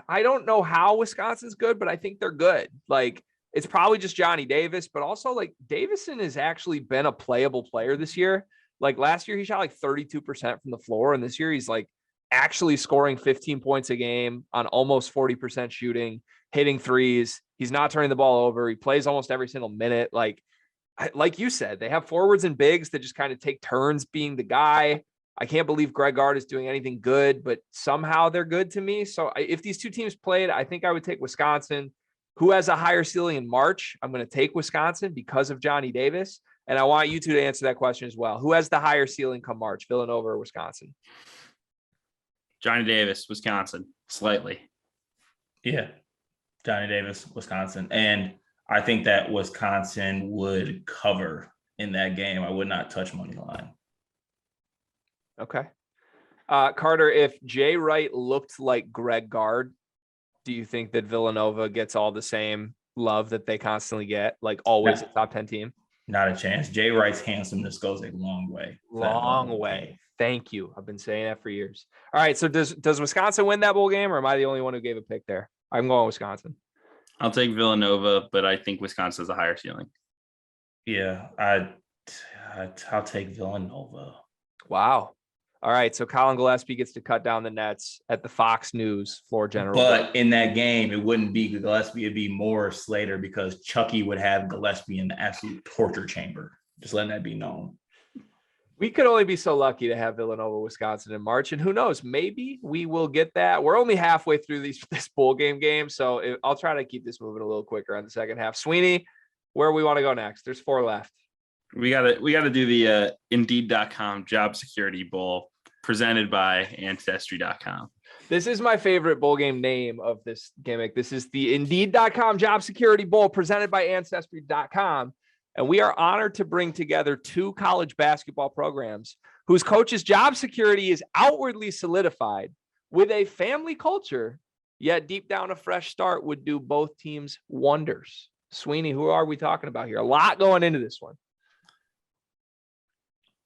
don't know how Wisconsin's good, but I think they're good. Like, it's probably just Johnny Davis, but also like Davison has actually been a playable player this year. Like, last year he shot like 32% from the floor, and this year he's like actually scoring 15 points a game on almost 40% shooting, hitting threes. He's not turning the ball over. He plays almost every single minute. Like you said, they have forwards and bigs that just kind of take turns being the guy. I can't believe Greg Gard is doing anything good, but somehow they're good to me. So if these two teams played, I think I would take Wisconsin. Who has a higher ceiling in March? I'm going to take Wisconsin because of Johnny Davis. And I want you two to answer that question as well. Who has the higher ceiling come March, Villanova or Wisconsin? Johnny Davis, Wisconsin, slightly. Yeah, Johnny Davis, Wisconsin. And I think that Wisconsin would cover in that game. I would not touch money line. Okay. Carter, if Jay Wright looked like Greg Gard, do you think that Villanova gets all the same love that they constantly get, like always a top 10 team? Not a chance. Jay Wright's handsomeness goes a long way. Long way. Thank you. I've been saying that for years. All right. So does Wisconsin win that bowl game, or am I the only one who gave a pick there? I'm going Wisconsin. I'll take Villanova, but I think Wisconsin has a higher ceiling. Yeah, I'll take Villanova. Wow. All right. So Kyle Gillespie gets to cut down the nets at the Fox News floor general. But in that game, it wouldn't be Gillespie. It'd be more Slater because Chucky would have Gillespie in the absolute torture chamber. Just letting that be known. We could only be so lucky to have Villanova, Wisconsin in March. And who knows, maybe we will get that. We're only halfway through this bowl game. So I'll try to keep this moving a little quicker on the second half. Sweeney, where we want to go next? There's 4 left. We gotta do the Indeed.com Job Security Bowl presented by Ancestry.com. This is my favorite bowl game name of this gimmick. This is the Indeed.com Job Security Bowl presented by Ancestry.com. And we are honored to bring together 2 college basketball programs whose coaches' job security is outwardly solidified with a family culture, yet deep down a fresh start would do both teams wonders. Sweeney, who are we talking about here? A lot going into this one.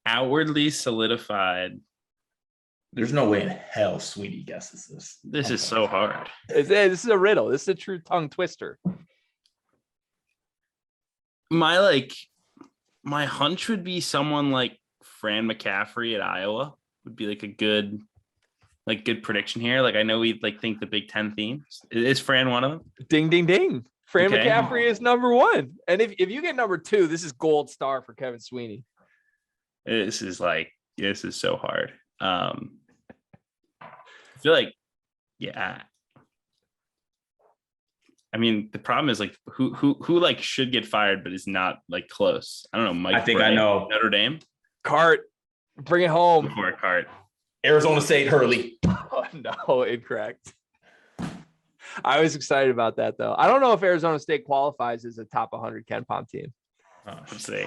Outwardly solidified. There's no way in hell Sweeney guesses this. This is so hard. This is a riddle. This is a true tongue twister. My hunch would be someone like Fran McCaffrey at Iowa would be like a good prediction here. Like I know we think the Big Ten themes. Is Fran one of them? Ding, ding, ding. Fran McCaffrey is number 1. And if you get number 2, this is gold star for Kevin Sweeney. This is so hard. I feel like, yeah. I mean, the problem is who should get fired, but is not close. I don't know. Mike. I think I know. Notre Dame. Cart, bring it home. Before Cart. Arizona State Hurley. Oh, no, incorrect. I was excited about that though. I don't know if Arizona State qualifies as a top 100 KenPom team. Let's see.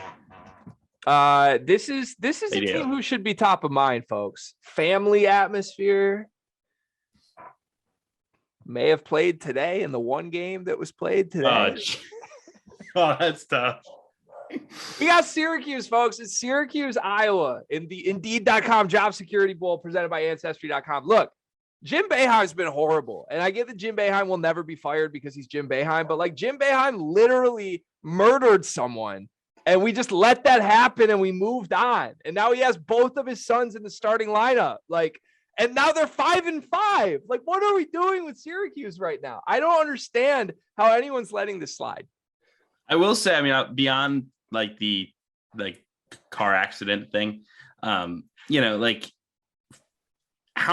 This is a team who should be top of mind, folks. Family atmosphere. May have played today in the one game that was played today. Oh, that's tough. We got Syracuse, folks. It's Syracuse, Iowa in the Indeed.com Job Security Bowl presented by Ancestry.com. Look, Jim Boeheim's been horrible. And I get that Jim Boeheim will never be fired because he's Jim Boeheim. But Jim Boeheim literally murdered someone. And we just let that happen and we moved on. And now he has both of his sons in the starting lineup. And now they're 5-5. What are we doing with Syracuse right now? I don't understand how anyone's letting this slide. I will say, I mean, beyond the car accident thing, how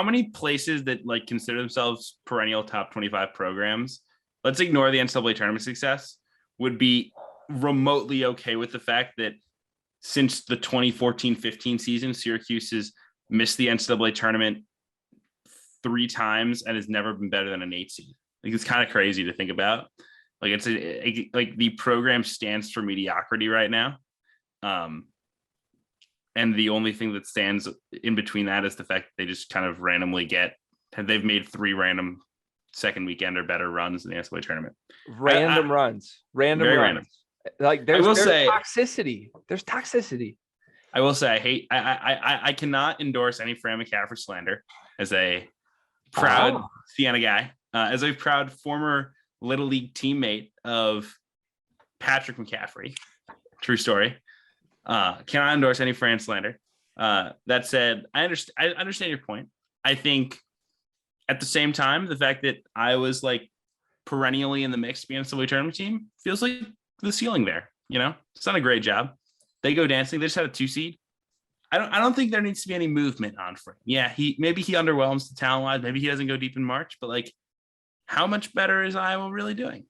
many places that consider themselves perennial top 25 programs, let's ignore the NCAA tournament success, would be remotely okay with the fact that since the 2014-15 season, Syracuse has missed the NCAA tournament 3 times and has never been better than an 8 seed. It's kind of crazy to think about. The program stands for mediocrity right now. And the only thing that stands in between that is the fact that they just kind of randomly they've made 3 random second weekend or better runs in the NCAA tournament. Random runs. Random. There's toxicity. There's toxicity. I will say I cannot endorse any Fran McCaffrey slander as a proud Siena guy, as a proud former Little League teammate of Patrick McCaffrey. True story. Cannot endorse any Fran slander. That said, I understand your point. I think at the same time, the fact that Iowa's like perennially in the mix being a NCAA tournament team feels like the ceiling there. It's done a great job. They go dancing. They just had a 2 seed. I don't think there needs to be any movement on Fran. Yeah, maybe he underwhelms the talent wise. Maybe he doesn't go deep in March, but like, how much better is Iowa really doing?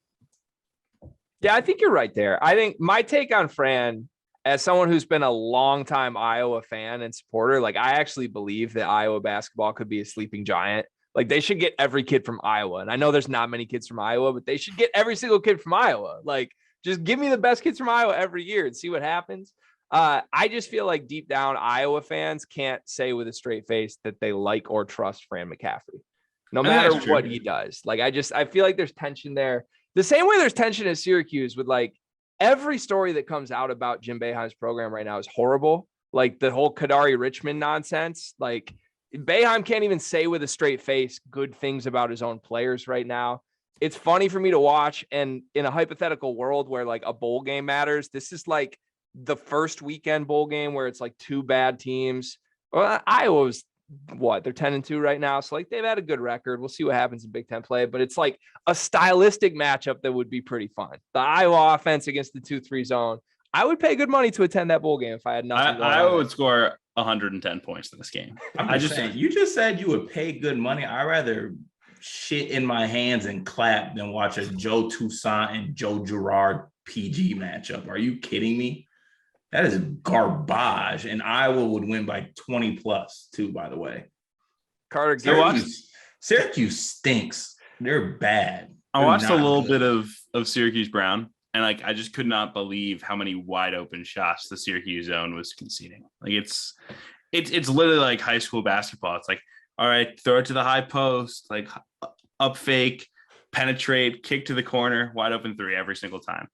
Yeah, I think you're right there. I think my take on Fran, as someone who's been a longtime Iowa fan and supporter, like I actually believe that Iowa basketball could be a sleeping giant. Like they should get every kid from Iowa. And I know there's not many kids from Iowa, but they should get every single kid from Iowa. Like just give me the best kids from Iowa every year and see what happens. I just feel like deep down Iowa fans can't say with a straight face that they like or trust Fran McCaffery, no matter what he does. Like I feel like there's tension there. The same way there's tension at Syracuse with like every story that comes out about Jim Boeheim's program right now is horrible. Like the whole Kadari Richmond nonsense. Like Boeheim can't even say with a straight face good things about his own players right now. It's funny for me to watch. And in a hypothetical world where like a bowl game matters, this is like the first weekend bowl game where it's like 2 bad teams. Well, Iowa's they're 10-2 right now. So like they've had a good record. We'll see what happens in Big Ten play, but it's like a stylistic matchup that would be pretty fun. The Iowa offense against the 2-3 zone. I would pay good money to attend that bowl game if I had nothing. Iowa would score 110 points in this game. I'm just saying, you just said you would pay good money. I'd rather shit in my hands and clap than watch a Joe Toussaint and Joe Girard PG matchup. Are you kidding me? That is garbage. And Iowa would win by 20 plus too, by the way. Carter, Syracuse stinks. They're bad. I watched a little bit of Syracuse Brown, and like I just could not believe how many wide open shots the Syracuse zone was conceding. Like it's literally like high school basketball. It's like, all right, throw it to the high post, like up fake, penetrate, kick to the corner, wide open 3 every single time.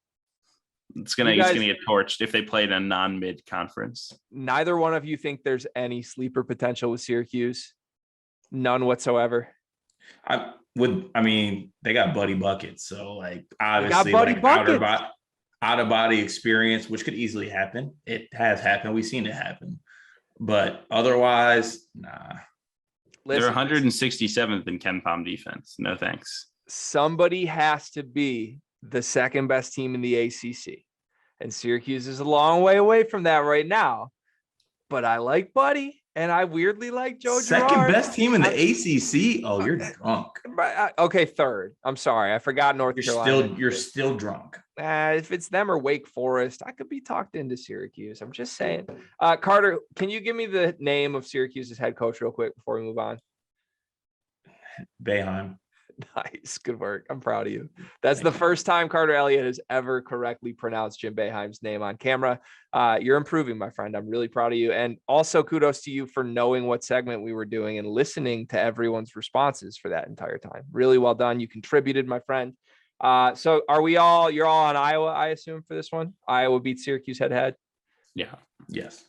It's gonna get torched if they played a non-mid conference. Neither one of you think there's any sleeper potential with Syracuse? None whatsoever. They got Buddy Buckets, so like obviously like out of body experience, which could easily happen. It has happened. We've seen it happen, but otherwise, nah. They're 167th in KenPom defense. No thanks. Somebody has to be the second best team in the ACC, and Syracuse is a long way away from that right now. But I like Buddy. And I weirdly like Joe Girard. Second best team in the ACC? Oh, you're drunk. Okay, third. I'm sorry. I forgot North Carolina. You're still drunk. If it's them or Wake Forest, I could be talked into Syracuse. I'm just saying. Carter, can you give me the name of Syracuse's head coach real quick before we move on? Boeheim. Nice. Good work. I'm proud of you. That's the first time Carter Elliott has ever correctly pronounced Jim Boeheim's name on camera. You're improving, my friend. I'm really proud of you. And also kudos to you for knowing what segment we were doing and listening to everyone's responses for that entire time. Really well done. You contributed, my friend. So you're all on Iowa, I assume, for this one? Iowa beats Syracuse head-to-head? Yeah. Yes.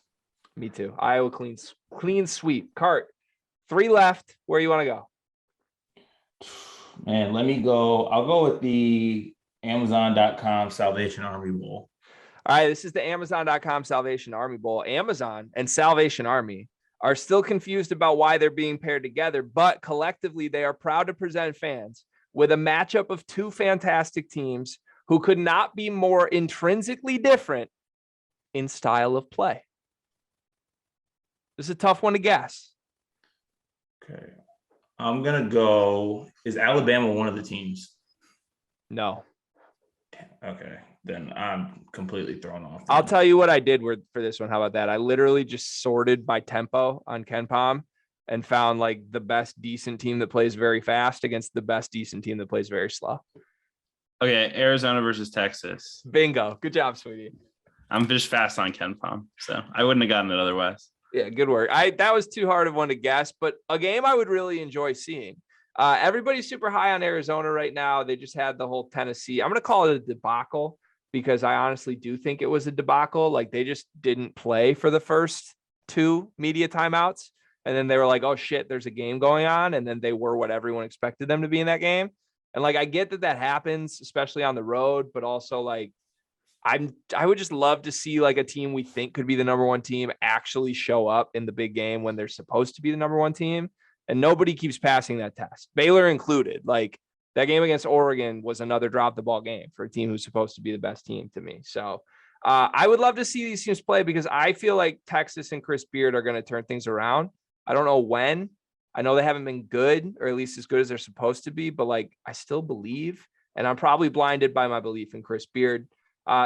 Me too. Iowa clean sweep. Cart, 3 left. Where you want to go? Man, let me go. I'll go with the Amazon.com Salvation Army Bowl. All right, this is the Amazon.com Salvation Army Bowl. Amazon and Salvation Army are still confused about why they're being paired together, but collectively they are proud to present fans with a matchup of 2 fantastic teams who could not be more intrinsically different in style of play. This is a tough one to guess. Okay. I'm going to go, is Alabama one of the teams? No. Okay. Then I'm completely thrown off. I'll tell you what I did for this one. How about that? I literally just sorted by tempo on KenPom and found like the best decent team that plays very fast against the best decent team that plays very slow. Okay. Arizona versus Texas. Bingo. Good job, Sweeney. I'm just fast on KenPom, so I wouldn't have gotten it otherwise. Yeah, good work. That was too hard of one to guess, but a game I would really enjoy seeing. Everybody's super high on Arizona right now. They just had the whole Tennessee. I'm going to call it a debacle because I honestly do think it was a debacle. Like they just didn't play for the first 2 media timeouts. And then they were like, oh shit, there's a game going on. And then they were what everyone expected them to be in that game. And like, I get that happens, especially on the road, but also like, I would just love to see like a team we think could be the number 1 team actually show up in the big game when they're supposed to be the number 1 team. and nobody keeps passing that test, Baylor included. Like that game against Oregon was another drop the ball game for a team who's supposed to be the best team to me. So I would love to see these teams play because I feel like Texas and Chris Beard are going to turn things around. I don't know when. I know they haven't been good, or at least as good as they're supposed to be, but like I still believe, and I'm probably blinded by my belief in Chris Beard.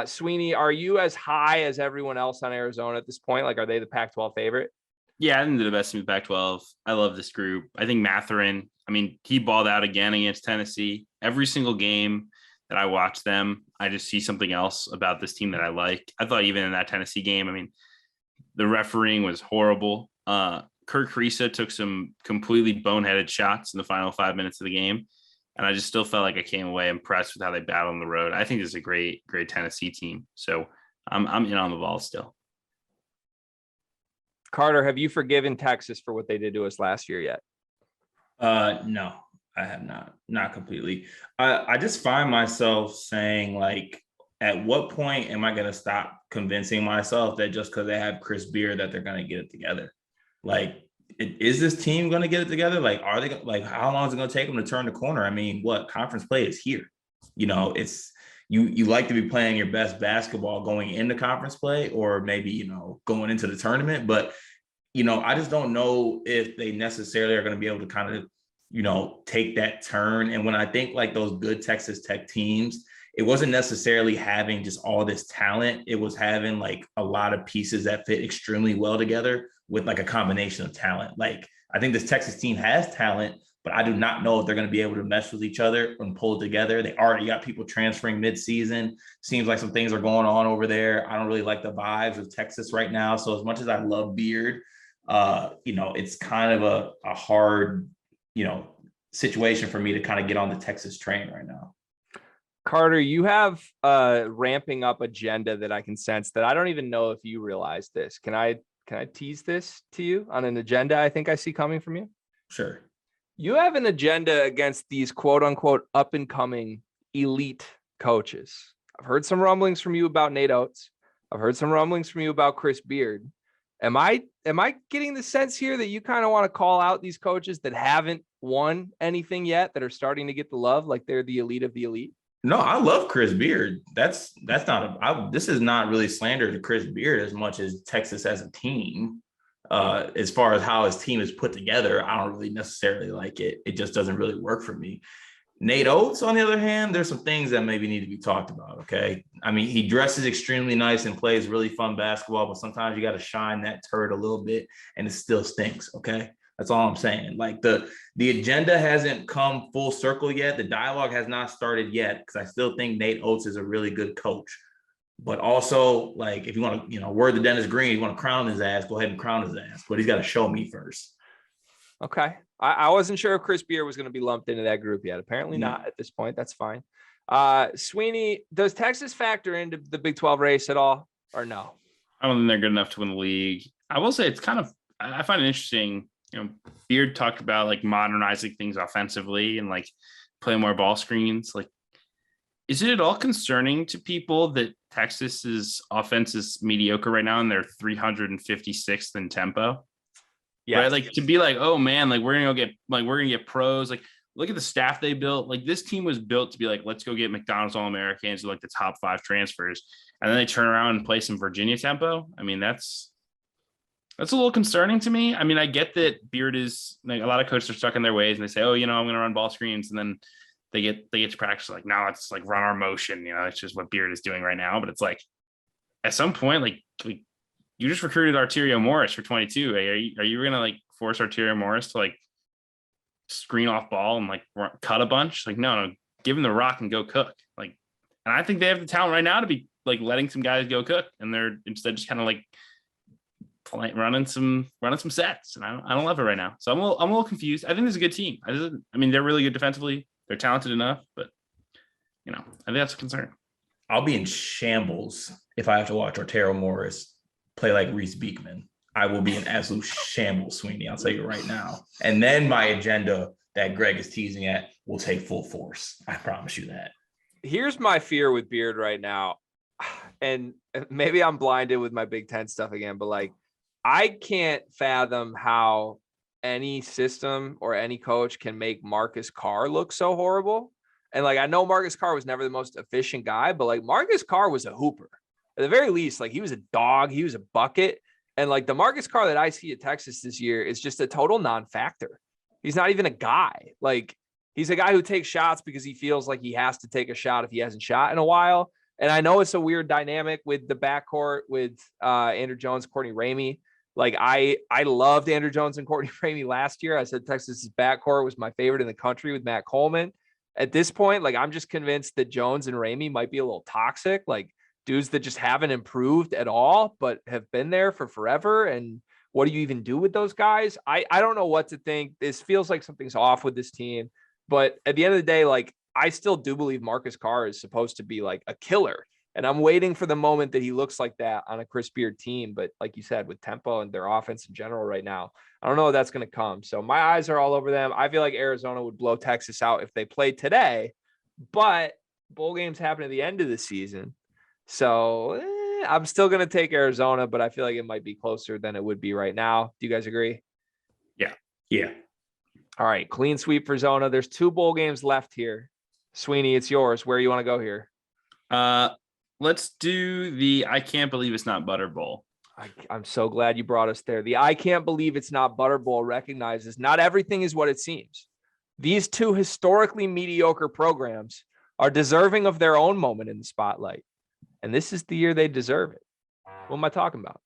Sweeney, are you as high as everyone else on Arizona at this point? Like, are they the Pac-12 favorite? Yeah, I think they're the best team in the Pac-12. I love this group. I think Matherin, I mean, he balled out again against Tennessee. Every single game that I watch them, I just see something else about this team that I like. I thought even in that Tennessee game, I mean, the refereeing was horrible. Kirk Risa took some completely boneheaded shots in the final 5 minutes of the game. And I just still felt like I came away impressed with how they battled on the road. I think this is a great Tennessee team. So I'm in on the ball still. Carter, have you forgiven Texas for what they did to us last year yet? No, I have not completely. I just find myself saying, like, at what point am I going to stop convincing myself that just because they have Chris Beard that they're going to get it together? Like, is this team going to get it together? Like, are they like, how long is it going to take them to turn the corner? I mean, what conference play is here? You know, it's you like to be playing your best basketball going into conference play, or maybe, you know, going into the tournament. But, you know, I just don't know if they necessarily are going to be able to kind of, you know, take that turn. And when I think like those good Texas Tech teams, it wasn't necessarily having just all this talent. It was having like a lot of pieces that fit extremely well together with like a combination of talent. Like, I think this Texas team has talent, but I do not know if they're going to be able to mesh with each other and pull it together. They already got people transferring mid-season. Seems like some things are going on over there. I don't really like the vibes of Texas right now. So as much as I love Beard, you know, it's kind of a hard, you know, situation for me to kind of get on the Texas train right now. Carter, you have a ramping up agenda that I can sense that I don't even know if you realize this. Can I tease this to you on an agenda I think I see coming from you? Sure. You have an agenda against these quote unquote up and coming elite coaches. I've heard some rumblings from you about Nate Oates. I've heard some rumblings from you about Chris Beard. Am I getting the sense here that you kind of want to call out these coaches that haven't won anything yet, that are starting to get the love, like they're the elite of the elite? No, I love Chris Beard. That's not this is not really slander to Chris Beard as much as Texas as a team. As far as how his team is put together, I don't really necessarily like it. It just doesn't really work for me. Nate Oates, on the other hand, there's some things that maybe need to be talked about. Okay. I mean, he dresses extremely nice and plays really fun basketball, but sometimes you got to shine that turd a little bit and it still stinks. Okay. That's all I'm saying. Like the agenda hasn't come full circle yet. The dialogue has not started yet, because I still think Nate Oates is a really good coach. But also, like, if you want to, you know, word to Dennis Green, you want to crown his ass, go ahead and crown his ass. But he's got to show me first. Okay. I wasn't sure if Chris Beard was going to be lumped into that group yet. Apparently not at this point. That's fine. Sweeney, does Texas factor into the Big 12 race at all, or no? I don't think they're good enough to win the league. I will say it's kind of, I find it interesting. You know, Beard talked about like modernizing things offensively and like playing more ball screens. Like, is it at all concerning to people that Texas's offense is mediocre right now and they're 356th in tempo? Yeah, right? Like, to be like, oh man, like we're gonna get pros. Like, look at the staff they built. Like, this team was built to be like, let's go get McDonald's All-Americans with like the top 5 transfers, and then they turn around and play some Virginia tempo. I mean, that's a little concerning to me. I mean, I get that Beard is like, a lot of coaches are stuck in their ways and they say, oh, you know, I'm going to run ball screens. And then they get to practice like, now let's like run our motion. You know, it's just what Beard is doing right now. But it's like, at some point, like you just recruited Arterio Morris for 22. Are you going to like force Arterio Morris to like screen off ball and like cut a bunch? Like, no, give him the rock and go cook. Like, and I think they have the talent right now to be like letting some guys go cook. And they're instead just kind of like, running some sets, and I don't love it right now. So I'm a little confused. I think this is a good team. I mean, they're really good defensively. They're talented enough, but you know, I think that's a concern. I'll be in shambles if I have to watch Artero Morris play like Reese Beekman. I will be in absolute shambles, Sweeney. I'll tell you right now. And then my agenda that Greg is teasing at will take full force. I promise you that. Here's my fear with Beard right now, and maybe I'm blinded with my Big Ten stuff again, but like, I can't fathom how any system or any coach can make Marcus Carr look so horrible. And like, I know Marcus Carr was never the most efficient guy, but like Marcus Carr was a hooper at the very least. Like he was a dog, he was a bucket. And like the Marcus Carr that I see at Texas this year is just a total non-factor. He's not even a guy. Like he's a guy who takes shots because he feels like he has to take a shot if he hasn't shot in a while. And I know it's a weird dynamic with the backcourt with Andrew Jones, Courtney Ramey. Like I loved Andrew Jones and Courtney Ramey last year. I said Texas's backcourt was my favorite in the country with Matt Coleman. At this point, like I'm just convinced that Jones and Ramey might be a little toxic. Like dudes that just haven't improved at all, but have been there for forever. And what do you even do with those guys? I don't know what to think. This feels like something's off with this team. But at the end of the day, like I still do believe Marcus Carr is supposed to be like a killer. And I'm waiting for the moment that he looks like that on a Chris Beard team. But like you said, with tempo and their offense in general right now, I don't know if that's going to come. So my eyes are all over them. I feel like Arizona would blow Texas out if they played today, but bowl games happen at the end of the season. So I'm still going to take Arizona, but I feel like it might be closer than it would be right now. Do you guys agree? Yeah. Yeah. All right. Clean sweep for Zona. There's 2 bowl games left here. Sweeney, it's yours. Where you want to go here? Let's do the I can't believe it's not Butter Bowl. I'm so glad you brought us there. The I can't believe it's not Butter Bowl recognizes not everything is what it seems. These 2 historically mediocre programs are deserving of their own moment in the spotlight. And this is the year they deserve it. What am I talking about?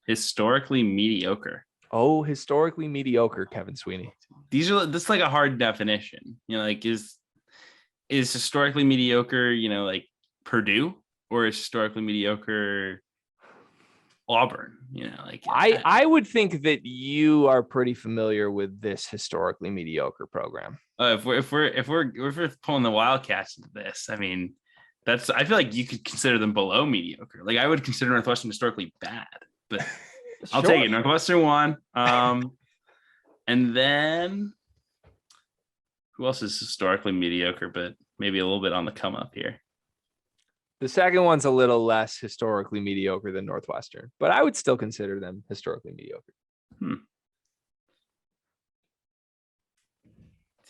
Historically mediocre. Oh, historically mediocre, Kevin Sweeney. This is like a hard definition. You know, like is historically mediocre, you know, like Purdue, or is historically mediocre Auburn? You know, like I would think that you are pretty familiar with this historically mediocre program. If we're pulling the Wildcats into this, I mean, I feel like you could consider them below mediocre. Like I would consider Northwestern historically bad, but I'll take it. Northwestern won. And then who else is historically mediocre, but maybe a little bit on the come up here? The second one's a little less historically mediocre than Northwestern, but I would still consider them historically mediocre.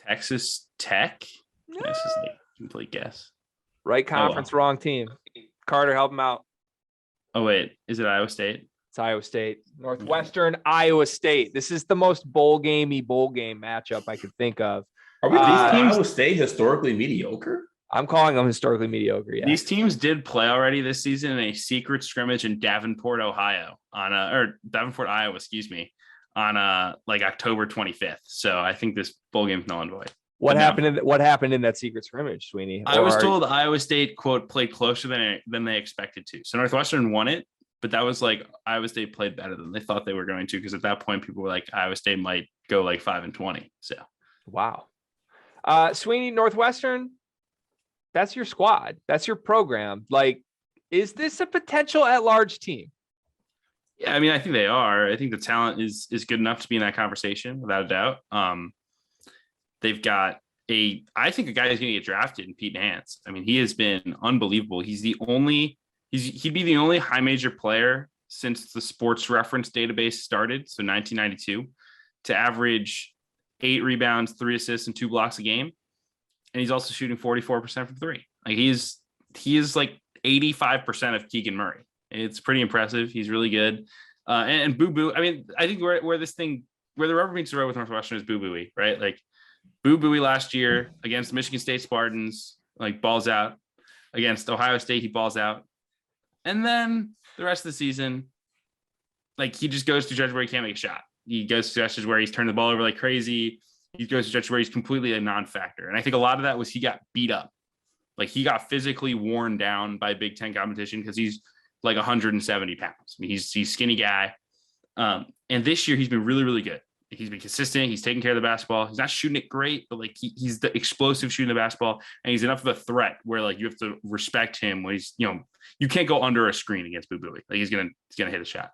Texas Tech? This is like a complete guess. Right conference, wrong team. Carter, help him out. Oh, wait. Is it Iowa State? It's Iowa State. Northwestern, Iowa State. This is the most bowl game matchup I could think of. Are we these teams Iowa State historically mediocre? I'm calling them historically mediocre. Yeah. These teams did play already this season in a secret scrimmage in Davenport, Iowa, excuse me, on like October 25th. So I think this bowl game's null and void. What happened in that secret scrimmage, Sweeney? I was told Iowa State, quote, played closer than they expected to. So Northwestern won it, but that was like Iowa State played better than they thought they were going to, because at that point people were like Iowa State might go like 5-20. So wow. Sweeney, Northwestern, that's your squad. That's your program. Like, is this a potential at-large team? Yeah, I mean, I think they are. I think the talent is good enough to be in that conversation, without a doubt. They've got I think a guy who's going to get drafted in Pete Nance. I mean, he has been unbelievable. He'd be the only high major player since the Sports Reference database started, so 1992, to average 8 rebounds, 3 assists, and 2 blocks a game. And he's also shooting 44% from 3. Like he is like 85% of Keegan Murray. It's pretty impressive. He's really good. And Boo Boo. I mean, I think where the rubber meets the road with Northwestern is Boo Booey, right? Like Boo Booey last year against Michigan State Spartans, like balls out. Against Ohio State, he balls out. And then the rest of the season, like he just goes to stretches where he can't make a shot. He goes to stretches where he's turned the ball over like crazy. He goes to stretches where he's completely a non-factor. And I think a lot of that was he got beat up. Like he got physically worn down by Big Ten competition because he's like 170 pounds. I mean, he's a skinny guy. And this year he's been really, really good. He's been consistent. He's taking care of the basketball. He's not shooting it great, but like he's the explosive shooting the basketball, and he's enough of a threat where like you have to respect him when he's, you know, you can't go under a screen against Boo Booey. Like he's gonna hit a shot.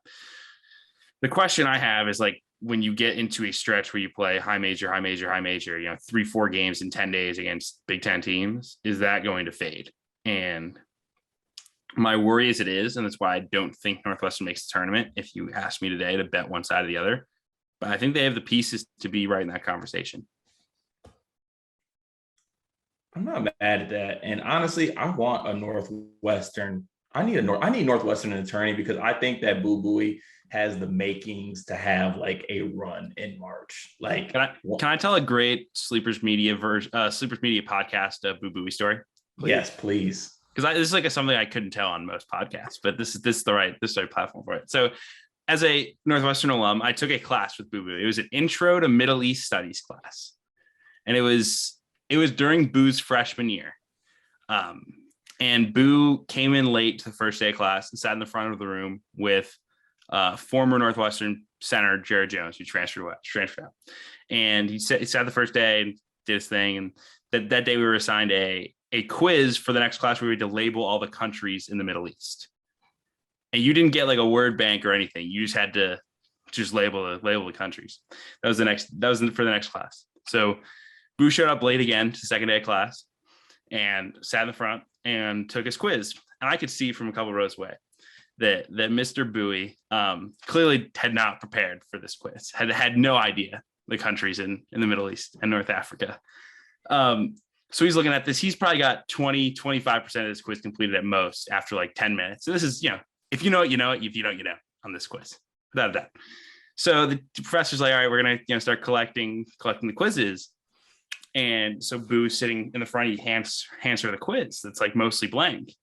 The question I have is like when you get into a stretch where you play high major, you know, 3-4 games in 10 days against Big Ten teams, is that going to fade? And My worry is it is, and that's why I don't think Northwestern makes the tournament. If you asked me today to bet one side or the other, but I think they have the pieces to be right in that conversation. I'm not mad at that. And honestly, I want a Northwestern. I need Northwestern in the tourney because I think that Boo Buie has the makings to have like a run in March. Like, can I tell a great Sleepers Media podcast Boo Buie story? Please? Yes, please. Because this is like something I couldn't tell on most podcasts, but this is the right platform for it. So, as a Northwestern alum, I took a class with Boo Buie. It was an Intro to Middle East Studies class, and it was during Boo's freshman year. And Boo came in late to the first day of class and sat in the front of the room with former Northwestern center Jared Jones, who transferred out. And he sat the first day and did his thing. And that day we were assigned a quiz for the next class where we had to label all the countries in the Middle East. And you didn't get like a word bank or anything. You just had to label the countries. That was for the next class. So Boo showed up late again to the second day of class and sat in the front and took his quiz. And I could see from a couple rows away that Mr. Bowie clearly had not prepared for this quiz, had no idea the countries in the Middle East and North Africa. So he's looking at this. He's probably got 20-25% of this quiz completed at most after like 10 minutes. So this is, if you know it, you know it. If you don't, you know, on this quiz, without a doubt. So the professor's like, all right, we're going to start collecting the quizzes. And so Boo's sitting in the front, he hands her the quiz that's like mostly blank.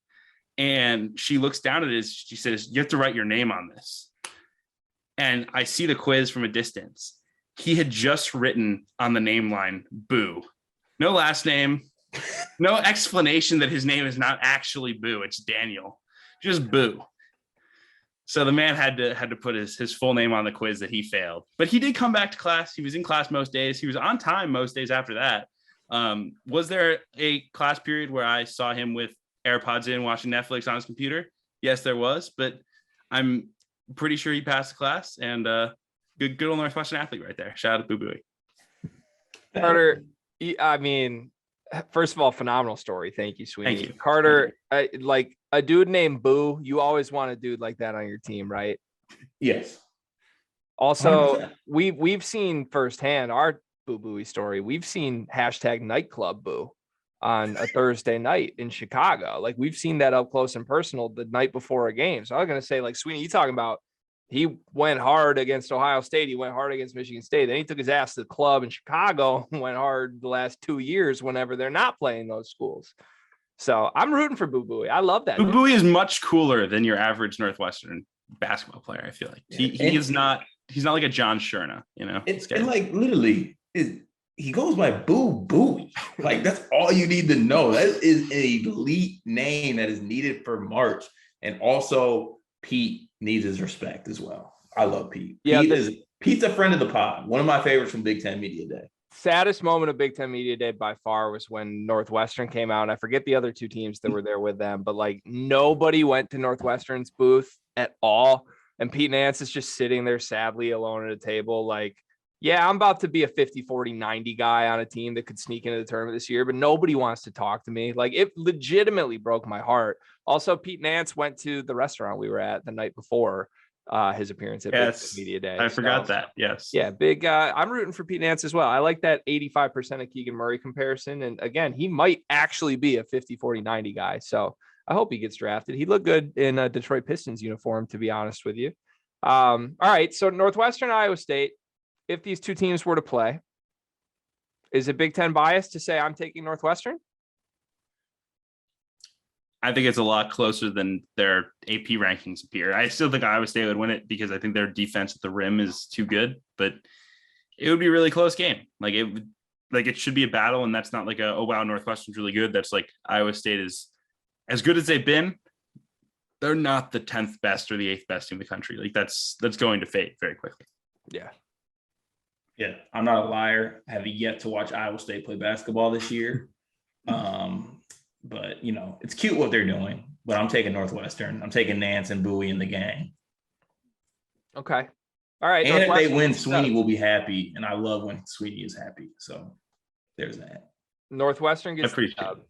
And she looks down at it. She says, you have to write your name on this. And I see the quiz from a distance. He had just written on the name line, Boo. No last name, no explanation that his name is not actually Boo. It's Daniel, just Boo. So the man had to put his full name on the quiz that he failed, but he did come back to class. He was in class most days. He was on time most days after that. Was there a class period where I saw him with AirPods in watching Netflix on his computer? Yes, there was, but I'm pretty sure he passed the class, and good old Northwestern athlete right there. Shout out to Boo Buie. Carter, I mean, first of all, phenomenal story. Thank you, Sweeney. Thank you. Carter, like a dude named Boo, you always want a dude like that on your team, right? Yes. Also, 100%. we've seen firsthand our Boo Buie story. We've seen hashtag nightclub Boo on a Thursday night in Chicago. Like we've seen that up close and personal the night before a game. So I was going to say, like, Sweeney, you talking about he went hard against Ohio State. He went hard against Michigan State. Then he took his ass to the club in Chicago and went hard the last 2 years whenever they're not playing those schools. So I'm rooting for Boo Buie. I love that. Boo Buie is much cooler than your average Northwestern basketball player. I feel like he's not like a John Sherna, It's like literally he goes by Boo Buie. Like that's all you need to know. That is an elite name that is needed for March. And also Pete needs his respect as well. I love Pete. Yeah, Pete's a friend of the pod. One of my favorites from Big Ten Media Day. Saddest moment of Big Ten Media Day by far was when Northwestern came out. And I forget the other two teams that were there with them, but like nobody went to Northwestern's booth at all. And Pete Nance is just sitting there sadly alone at a table. Like, yeah, I'm about to be a 50, 40, 90 guy on a team that could sneak into the tournament this year, but nobody wants to talk to me. Like it legitimately broke my heart. Also, Pete Nance went to the restaurant we were at the night before his appearance at Big Ten Media Day. I forgot that. Yes. Yeah. Big. I'm rooting for Pete Nance as well. I like that 85% of Keegan Murray comparison. And again, he might actually be a 50, 40, 90 guy. So I hope he gets drafted. He looked good in a Detroit Pistons uniform, to be honest with you. All right. So Northwestern, Iowa State, if these two teams were to play, is it Big Ten bias to say I'm taking Northwestern? I think it's a lot closer than their AP rankings appear. I still think Iowa State would win it because I think their defense at the rim is too good, but it would be a really close game. It should be a battle. And that's not like oh wow, Northwestern's really good. That's like Iowa State is as good as they've been. They're not the 10th best or the 8th best team in the country. Like that's going to fade very quickly. Yeah. Yeah. I'm not a liar. I have yet to watch Iowa State play basketball this year. But, it's cute what they're doing. But I'm taking Northwestern. I'm taking Nance and Bowie and the gang. Okay. All right. And if they win, Sweeney will be happy. And I love when Sweeney is happy. So there's that. Northwestern gets the dub.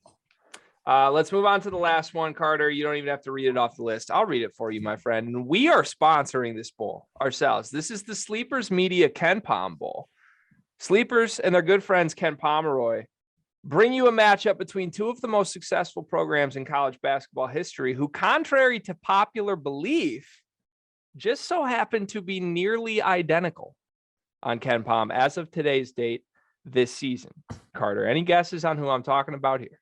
Let's move on to the last one, Carter. You don't even have to read it off the list. I'll read it for you, my friend. And we are sponsoring this bowl ourselves. This is the Sleepers Media Ken Pom Bowl. Sleepers and their good friends Ken Pomeroy bring you a matchup between two of the most successful programs in college basketball history who, contrary to popular belief, just so happen to be nearly identical on Ken Pom as of today's date this season. Carter, any guesses on who I'm talking about here?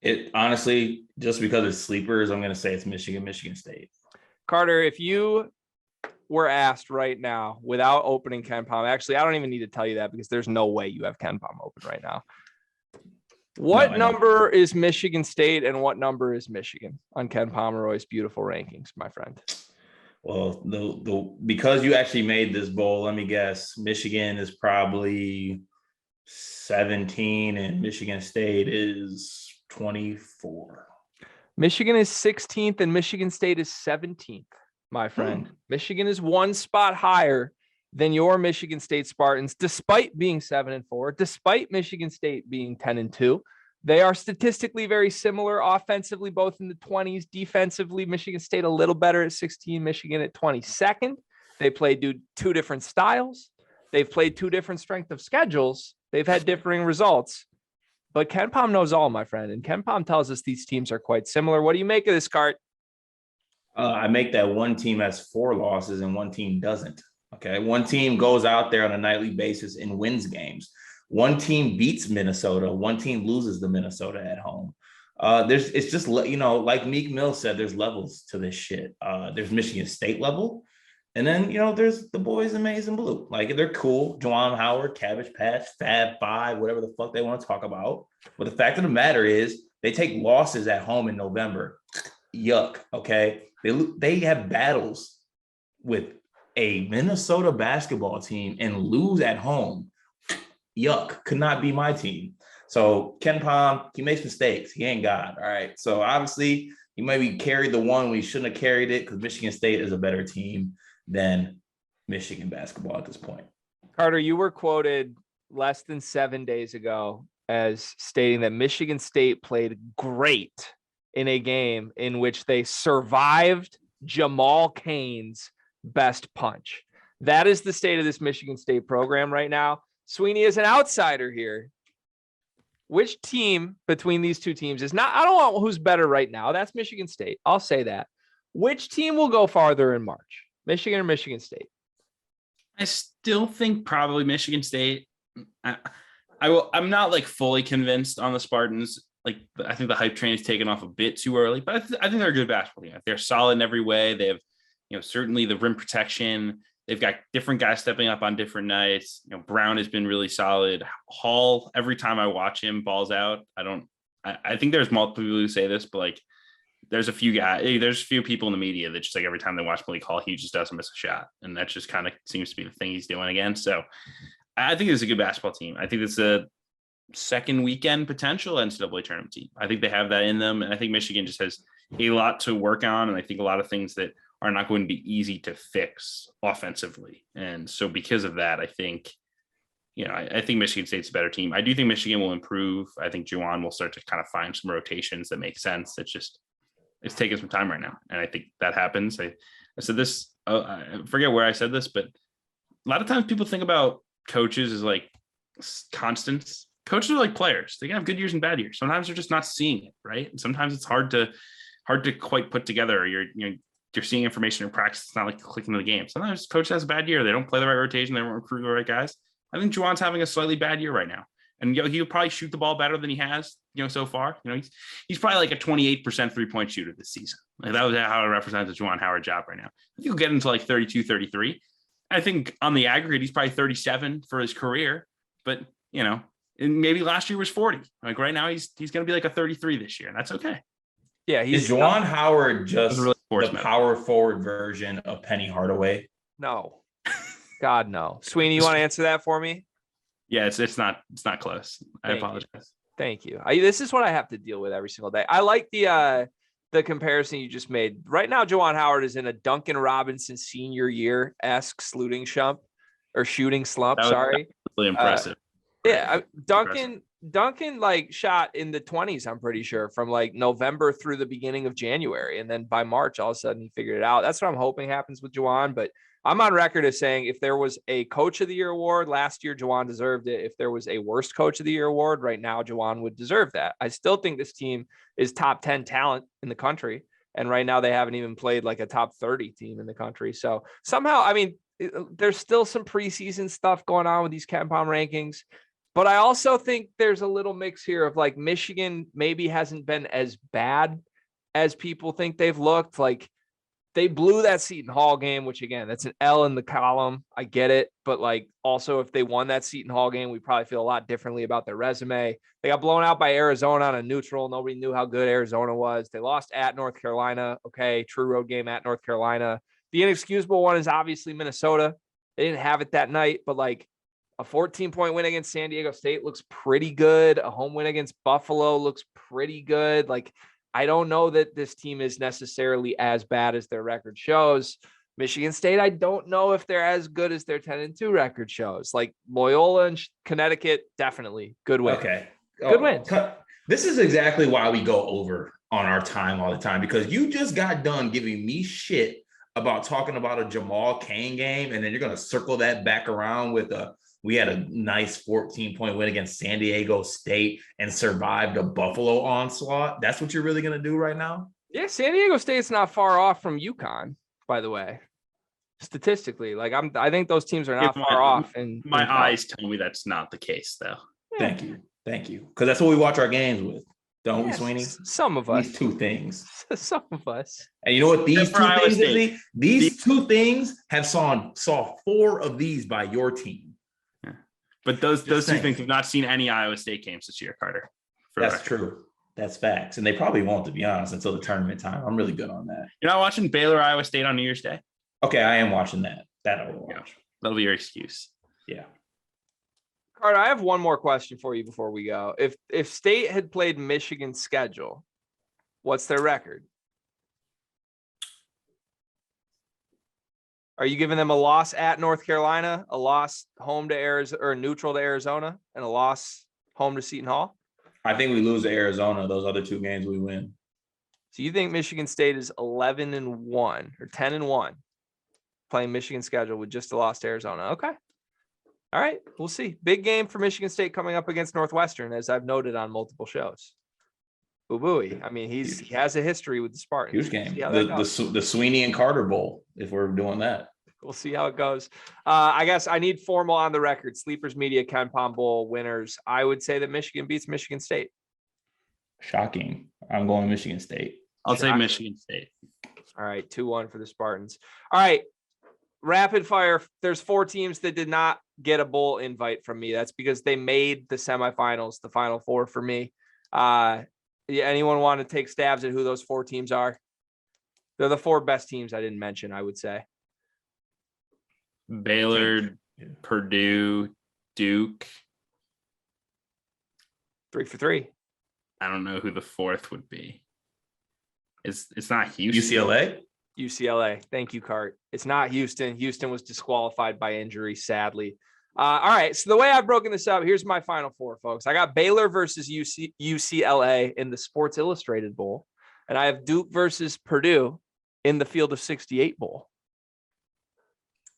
It honestly, just because it's sleepers, I'm going to say it's Michigan State. Carter, if you were asked right now without opening Ken Pom, actually, I don't even need to tell you that because there's no way you have Ken Pom open right now. What number is Michigan State and what number is Michigan on Ken Pomeroy's beautiful rankings, my friend? Well, because you actually made this bowl, let me guess. Michigan is probably 17 and Michigan State is 24. Michigan is 16th and Michigan State is 17th, my friend. Michigan is one spot higher than your Michigan State Spartans, despite being 7-4, despite Michigan State being 10-2. They are statistically very similar offensively, both in the 20s. Defensively, Michigan State a little better at 16, Michigan at 22nd. They play two different styles. They've played two different strength of schedules. They've had differing results. But Ken Pom knows all, my friend. And Ken Pom tells us these teams are quite similar. What do you make of this, Cart? I make that one team has 4 losses and one team doesn't. Okay. One team goes out there on a nightly basis and wins games. One team beats Minnesota. One team loses to Minnesota at home. It's just, like Meek Mill said, there's levels to this shit. There's Michigan State level. And then, there's the boys in maize and blue. Like, they're cool. Juwan Howard, Cabbage Patch, Fab Five, whatever the fuck they want to talk about. But the fact of the matter is they take losses at home in November. Yuck. Okay. They have battles with a Minnesota basketball team and lose at home. Yuck, could not be my team. So Ken Pom, he makes mistakes. He ain't God. All right. So obviously he maybe carried the one when he shouldn't have carried it because Michigan State is a better team than Michigan basketball at this point. Carter, you were quoted less than 7 days ago as stating that Michigan State played great in a game in which they survived Jamal Cain's best punch. That is the state of this Michigan State program right now. Sweeney is an outsider here. Which team between these two teams is not, I don't know who's better right now. That's Michigan State. I'll say that. Which team will go farther in March? Michigan or Michigan State? I still think probably Michigan State. I'm not like fully convinced on the Spartans. Like, I think the hype train is taken off a bit too early, but I think they're a good basketball team. They're solid in every way. They have, certainly the rim protection. They've got different guys stepping up on different nights. Brown has been really solid. Hall, every time I watch him, balls out. I think there's multiple people who say this, but like, there's a few people in the media that just like every time they watch Malik Hall, he just doesn't miss a shot. And that just kind of seems to be the thing he's doing again. So I think it's a good basketball team. I think it's a second weekend potential NCAA tournament team. I think they have that in them. And I think Michigan just has a lot to work on. And I think a lot of things that are not going to be easy to fix offensively. And so because of that, I think, I think Michigan State's a better team. I do think Michigan will improve. I think Juwan will start to kind of find some rotations that make sense. It's taking some time right now. And I think that happens. I said this, I forget where I said this, but a lot of times people think about coaches as like constants. Coaches are like players. They can have good years and bad years. Sometimes they're just not seeing it, right? And sometimes it's hard to quite put together. You're seeing information in practice. It's not like clicking to the game. Sometimes coach has a bad year. They don't play the right rotation. They don't recruit the right guys. I think Juwan's having a slightly bad year right now. And he'll probably shoot the ball better than he has, so far. He's probably like a 28% 3-point shooter this season. Like, that was how it represents the Juwan Howard job right now. I think he'll get into like 32, 33. I think on the aggregate, he's probably 37 for his career. But, and maybe last year was 40. Like right now, he's going to be like a 33 this year. And that's okay. Yeah. Is Juwan Howard just really the power forward version of Penny Hardaway? No. God, no. Sweeney, you want to answer that for me? Yeah, it's not close. I apologize. Thank you. This is what I have to deal with every single day. I like the comparison you just made. Right now, Juwan Howard is in a Duncan Robinson senior year-esque shooting slump. Sorry. Really impressive. Duncan Duncan like shot in the 20s, I'm pretty sure, from like November through the beginning of January. And then by March, all of a sudden he figured it out. That's what I'm hoping happens with Juwan. But I'm on record as saying if there was a coach of the year award last year, Juwan deserved it. If there was a worst coach of the year award right now, Juwan would deserve that. I still think this team is top 10 talent in the country. And right now they haven't even played like a top 30 team in the country. So somehow, I mean, there's still some preseason stuff going on with these KenPom rankings. But I also think there's a little mix here of like Michigan maybe hasn't been as bad as people think they've looked. Like they blew that Seton Hall game, which again, that's an L in the column. I get it. But like also if they won that Seton Hall game, we probably feel a lot differently about their resume. They got blown out by Arizona on a neutral. Nobody knew how good Arizona was. They lost at North Carolina. Okay. True road game at North Carolina. The inexcusable one is obviously Minnesota. They didn't have it that night, but like a 14-point win against San Diego State looks pretty good. A home win against Buffalo looks pretty good. Like, I don't know that this team is necessarily as bad as their record shows. Michigan State, I don't know if they're as good as their 10-2 record shows. Like Loyola and Connecticut, definitely good win. Okay. Good wins. This is exactly why we go over on our time all the time, because you just got done giving me shit about talking about a Jamal Cain game, and then you're going to circle that back around with we had a nice 14-point win against San Diego State and survived a Buffalo onslaught. That's what you're really going to do right now? Yeah, San Diego State's not far off from UConn, by the way. Statistically, like I think those teams are not far off. And my eyes tell me that's not the case, though. Yeah. Thank you, because that's what we watch our games with, don't we, Sweeney? Some of us. These two things. Some of us. And you know what these two things is? These two things have saw 4 of these by your team. But those two things have not seen any Iowa State games this year, Carter. That's true. That's facts. And they probably won't, to be honest, until the tournament time. I'm really good on that. You're not watching Baylor, Iowa State on New Year's Day? Okay, I am watching that. That I will watch. That'll be your excuse. Yeah. Carter, I have one more question for you before we go. If State had played Michigan's schedule, what's their record? Are you giving them a loss at North Carolina, a loss home to Arizona or neutral to Arizona, and a loss home to Seton Hall? I think we lose to Arizona. Those other 2 games we win. So you think Michigan State is 11-1 or 10-1 playing Michigan schedule with just a loss to Arizona? Okay. All right. We'll see. Big game for Michigan State coming up against Northwestern, as I've noted on multiple shows. Boo Booey. I mean, he has a history with the Spartans. Huge game. The Sweeney and Carter Bowl, if we're doing that. We'll see how it goes. I guess I need formal on the record. Sleepers Media KenPom Bowl winners. I would say that Michigan beats Michigan State. Shocking. I'm going Michigan State. I'll say Michigan State. All right. 2-1 for the Spartans. All right. Rapid fire. There's 4 teams that did not get a bowl invite from me. That's because they made the semifinals, the Final Four for me. Anyone want to take stabs at who those 4 teams are? They're the 4 best teams I didn't mention, I would say. Baylor, Purdue, Duke. 3 for 3. I don't know who the 4th would be. It's not Houston. UCLA? Thank you, Cart. It's not Houston. Houston was disqualified by injury, sadly. All right. So the way I've broken this up, here's my Final Four, folks. I got Baylor versus UCLA in the Sports Illustrated Bowl. And I have Duke versus Purdue in the Field of 68 Bowl.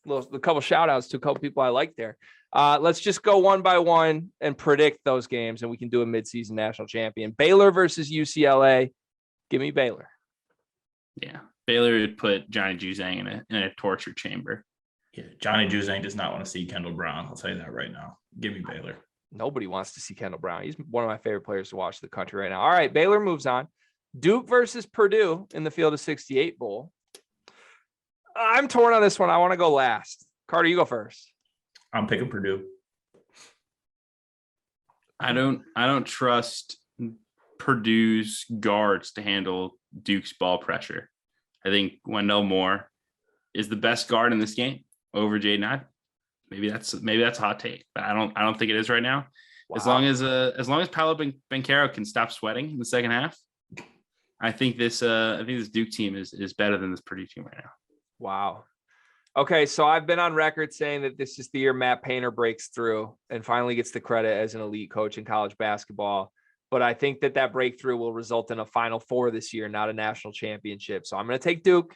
A couple shout outs to a couple people I like there. Let's just go one by one and predict those games, and we can do a midseason national champion. Baylor versus UCLA. Give me Baylor. Yeah. Baylor would put Johnny Juzang in a torture chamber. Yeah, Johnny Juzang does not want to see Kendall Brown. I'll tell you that right now. Give me Baylor. Nobody wants to see Kendall Brown. He's one of my favorite players to watch in the country right now. All right, Baylor moves on. Duke versus Purdue in the Field of 68 Bowl. I'm torn on this one. I want to go last. Carter, you go first. I'm picking Purdue. I don't trust Purdue's guards to handle Duke's ball pressure. I think Wendell Moore is the best guard in this game over Jaden Ivey. Maybe that's a hot take, but I don't think it is right now. Wow. As long as Paolo Banchero can stop sweating in the second half, I think this Duke team is better than this Purdue team right now. Wow. Okay, so I've been on record saying that this is the year Matt Painter breaks through and finally gets the credit as an elite coach in college basketball. But I think that breakthrough will result in a Final Four this year, not a national championship. So I'm going to take Duke.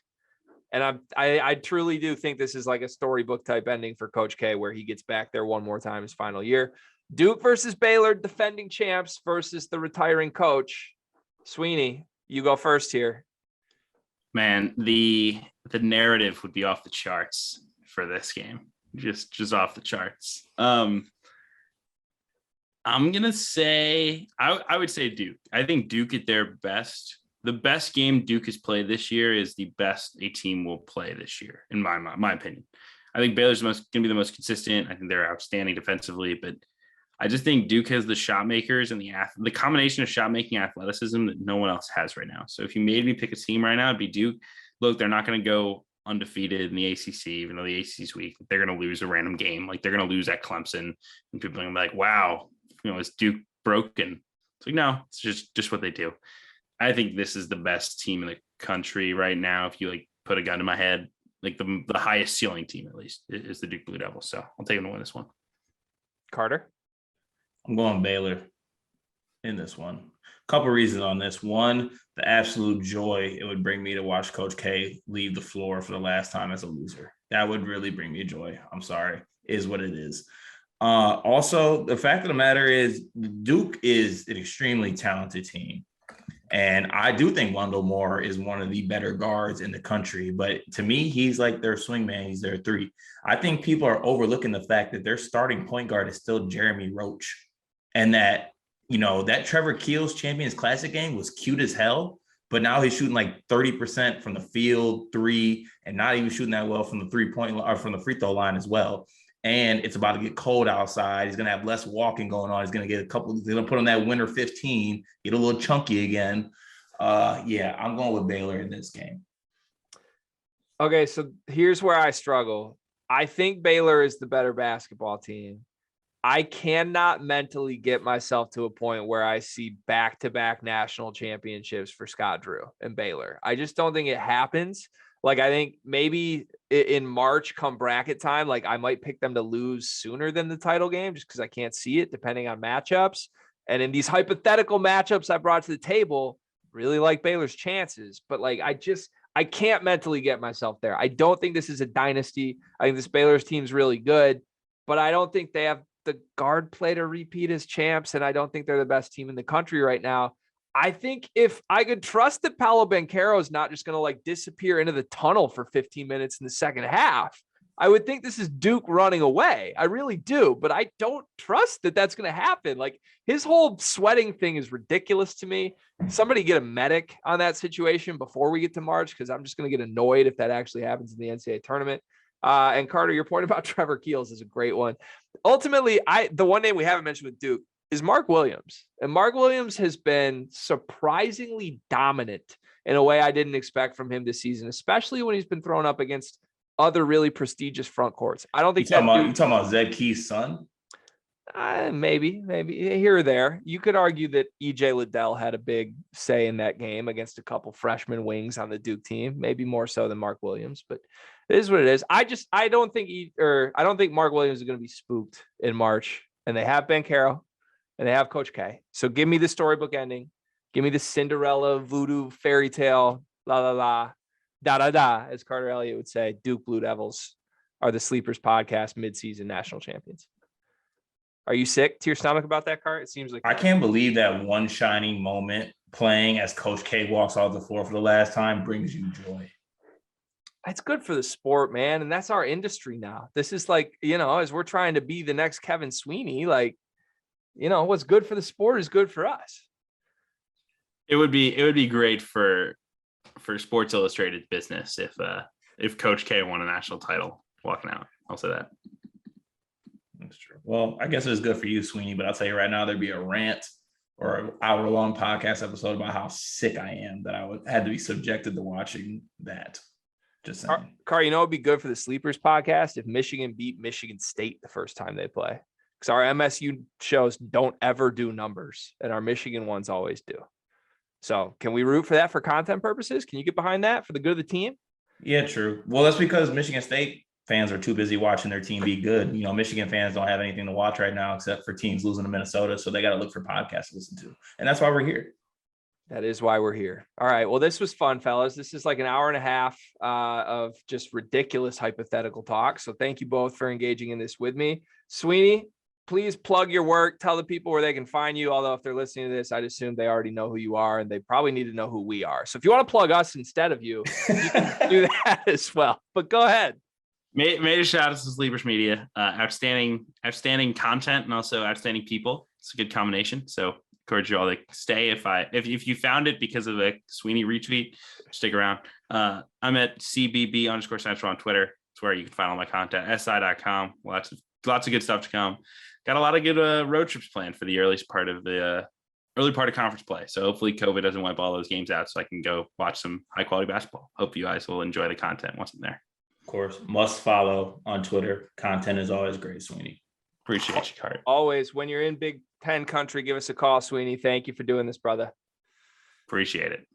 And I truly do think this is like a storybook type ending for Coach K, where he gets back there one more time his final year. Duke versus Baylor, defending champs versus the retiring coach. Sweeney, you go first here. Man, the narrative would be off the charts for this game. Just off the charts. I'm gonna say I would say Duke. I think Duke at their best. The best game Duke has played this year is the best a team will play this year, in my opinion. I think Baylor's going to be the most consistent. I think they're outstanding defensively, but I just think Duke has the shot makers and the combination of shot making athleticism that no one else has right now. So if you made me pick a team right now, it'd be Duke. Look, they're not going to go undefeated in the ACC, even though the ACC is weak. They're going to lose a random game. Like, they're going to lose at Clemson, and people are going to be like, wow, is Duke broken? It's like, no, it's just what they do. I think this is the best team in the country right now. If you like put a gun to my head, like the highest ceiling team, at least, is the Duke Blue Devils. So I'll take them to win this one. Carter? I'm going Baylor in this one. Couple reasons on this. One, the absolute joy it would bring me to watch Coach K leave the floor for the last time as a loser. That would really bring me joy. I'm sorry. It is what it is. Also, the fact of the matter is Duke is an extremely talented team. And I do think Wendell Moore is one of the better guards in the country. But to me, he's like their swing man. He's their three. I think people are overlooking the fact that their starting point guard is still Jeremy Roach. And that, that Trevor Keels Champions Classic game was cute as hell. But now he's shooting like 30% from the field, three, and not even shooting that well from the 3-point or from the free throw line as well. And it's about to get cold outside. He's going to have less walking going on. He's going to get he's going to put on that winter 15, get a little chunky again. Yeah, I'm going with Baylor in this game. Okay, so here's where I struggle. I think Baylor is the better basketball team. I cannot mentally get myself to a point where I see back-to-back national championships for Scott Drew and Baylor. I just don't think it happens. Like, I think maybe in March, come bracket time, like I might pick them to lose sooner than the title game just because I can't see it depending on matchups. And in these hypothetical matchups I brought to the table, really like Baylor's chances. But like, I can't mentally get myself there. I don't think this is a dynasty. I think this Baylor's team's really good, but I don't think they have the guard play to repeat as champs. And I don't think they're the best team in the country right now. I think if I could trust that Paolo Banchero is not just going to like disappear into the tunnel for 15 minutes in the second half, I would think this is Duke running away. I really do, but I don't trust that that's going to happen. Like, his whole sweating thing is ridiculous to me. Somebody get a medic on that situation before we get to March, because I'm just going to get annoyed if that actually happens in the NCAA tournament. And Carter, your point about Trevor Keels is a great one. Ultimately, the one name we haven't mentioned with Duke is Mark Williams. And Mark Williams has been surprisingly dominant in a way I didn't expect from him this season, especially when he's been thrown up against other really prestigious front courts. I don't think you talking about Zed Key's son? Maybe here or there. You could argue that EJ Liddell had a big say in that game against a couple freshman wings on the Duke team, maybe more so than Mark Williams, but it is what it is. I don't think Mark Williams is going to be spooked in March, and they have Banchero and they have Coach K. So give me the storybook ending. Give me the Cinderella voodoo fairy tale, la la la, da da da, as Carter Elliott would say. Duke Blue Devils are the Sleepers Podcast midseason national champions. Are you sick to your stomach about that, Cart? It seems like I can't believe that one shining moment playing as Coach K walks off the floor for the last time brings you joy. It's good for the sport, man. And that's our industry now. This is like, as we're trying to be the next Kevin Sweeney, like, what's good for the sport is good for us. It would be great for Sports Illustrated business if Coach K won a national title walking out. I'll say that. That's true. Well, I guess it was good for you, Sweeney, but I'll tell you right now, there'd be a rant or an hour-long podcast episode about how sick I am that I had to be subjected to watching that. Just saying. Car, it'd be good for the Sleepers Podcast if Michigan beat Michigan State the first time they play. Because our MSU shows don't ever do numbers, and our Michigan ones always do. So can we root for that for content purposes? Can you get behind that for the good of the team? Yeah, true. Well, that's because Michigan State fans are too busy watching their team be good. You know, Michigan fans don't have anything to watch right now except for teams losing to Minnesota. So they got to look for podcasts to listen to. And that's why we're here. That is why we're here. All right. Well, this was fun, fellas. This is like an hour and a half of just ridiculous hypothetical talk. So thank you both for engaging in this with me. Sweeney, please plug your work. Tell the people where they can find you. Although if they're listening to this, I'd assume they already know who you are and they probably need to know who we are. So if you want to plug us instead of you, you can do that as well. But go ahead. Major shout outs to Sleepers Media. Outstanding content and also outstanding people. It's a good combination. So encourage you all to stay. If you found it because of a Sweeney retweet, stick around. I'm at CBB_Central on Twitter. It's where you can find all my content. SI.com. Lots of good stuff to come. Got a lot of good road trips planned for the early part of conference play. So hopefully COVID doesn't wipe all those games out so I can go watch some high quality basketball. Hope you guys will enjoy the content once I'm there. Of course, must follow on Twitter. Content is always great, Sweeney. Appreciate you, Cart. Always, when you're in Big Ten country, give us a call, Sweeney. Thank you for doing this, brother. Appreciate it.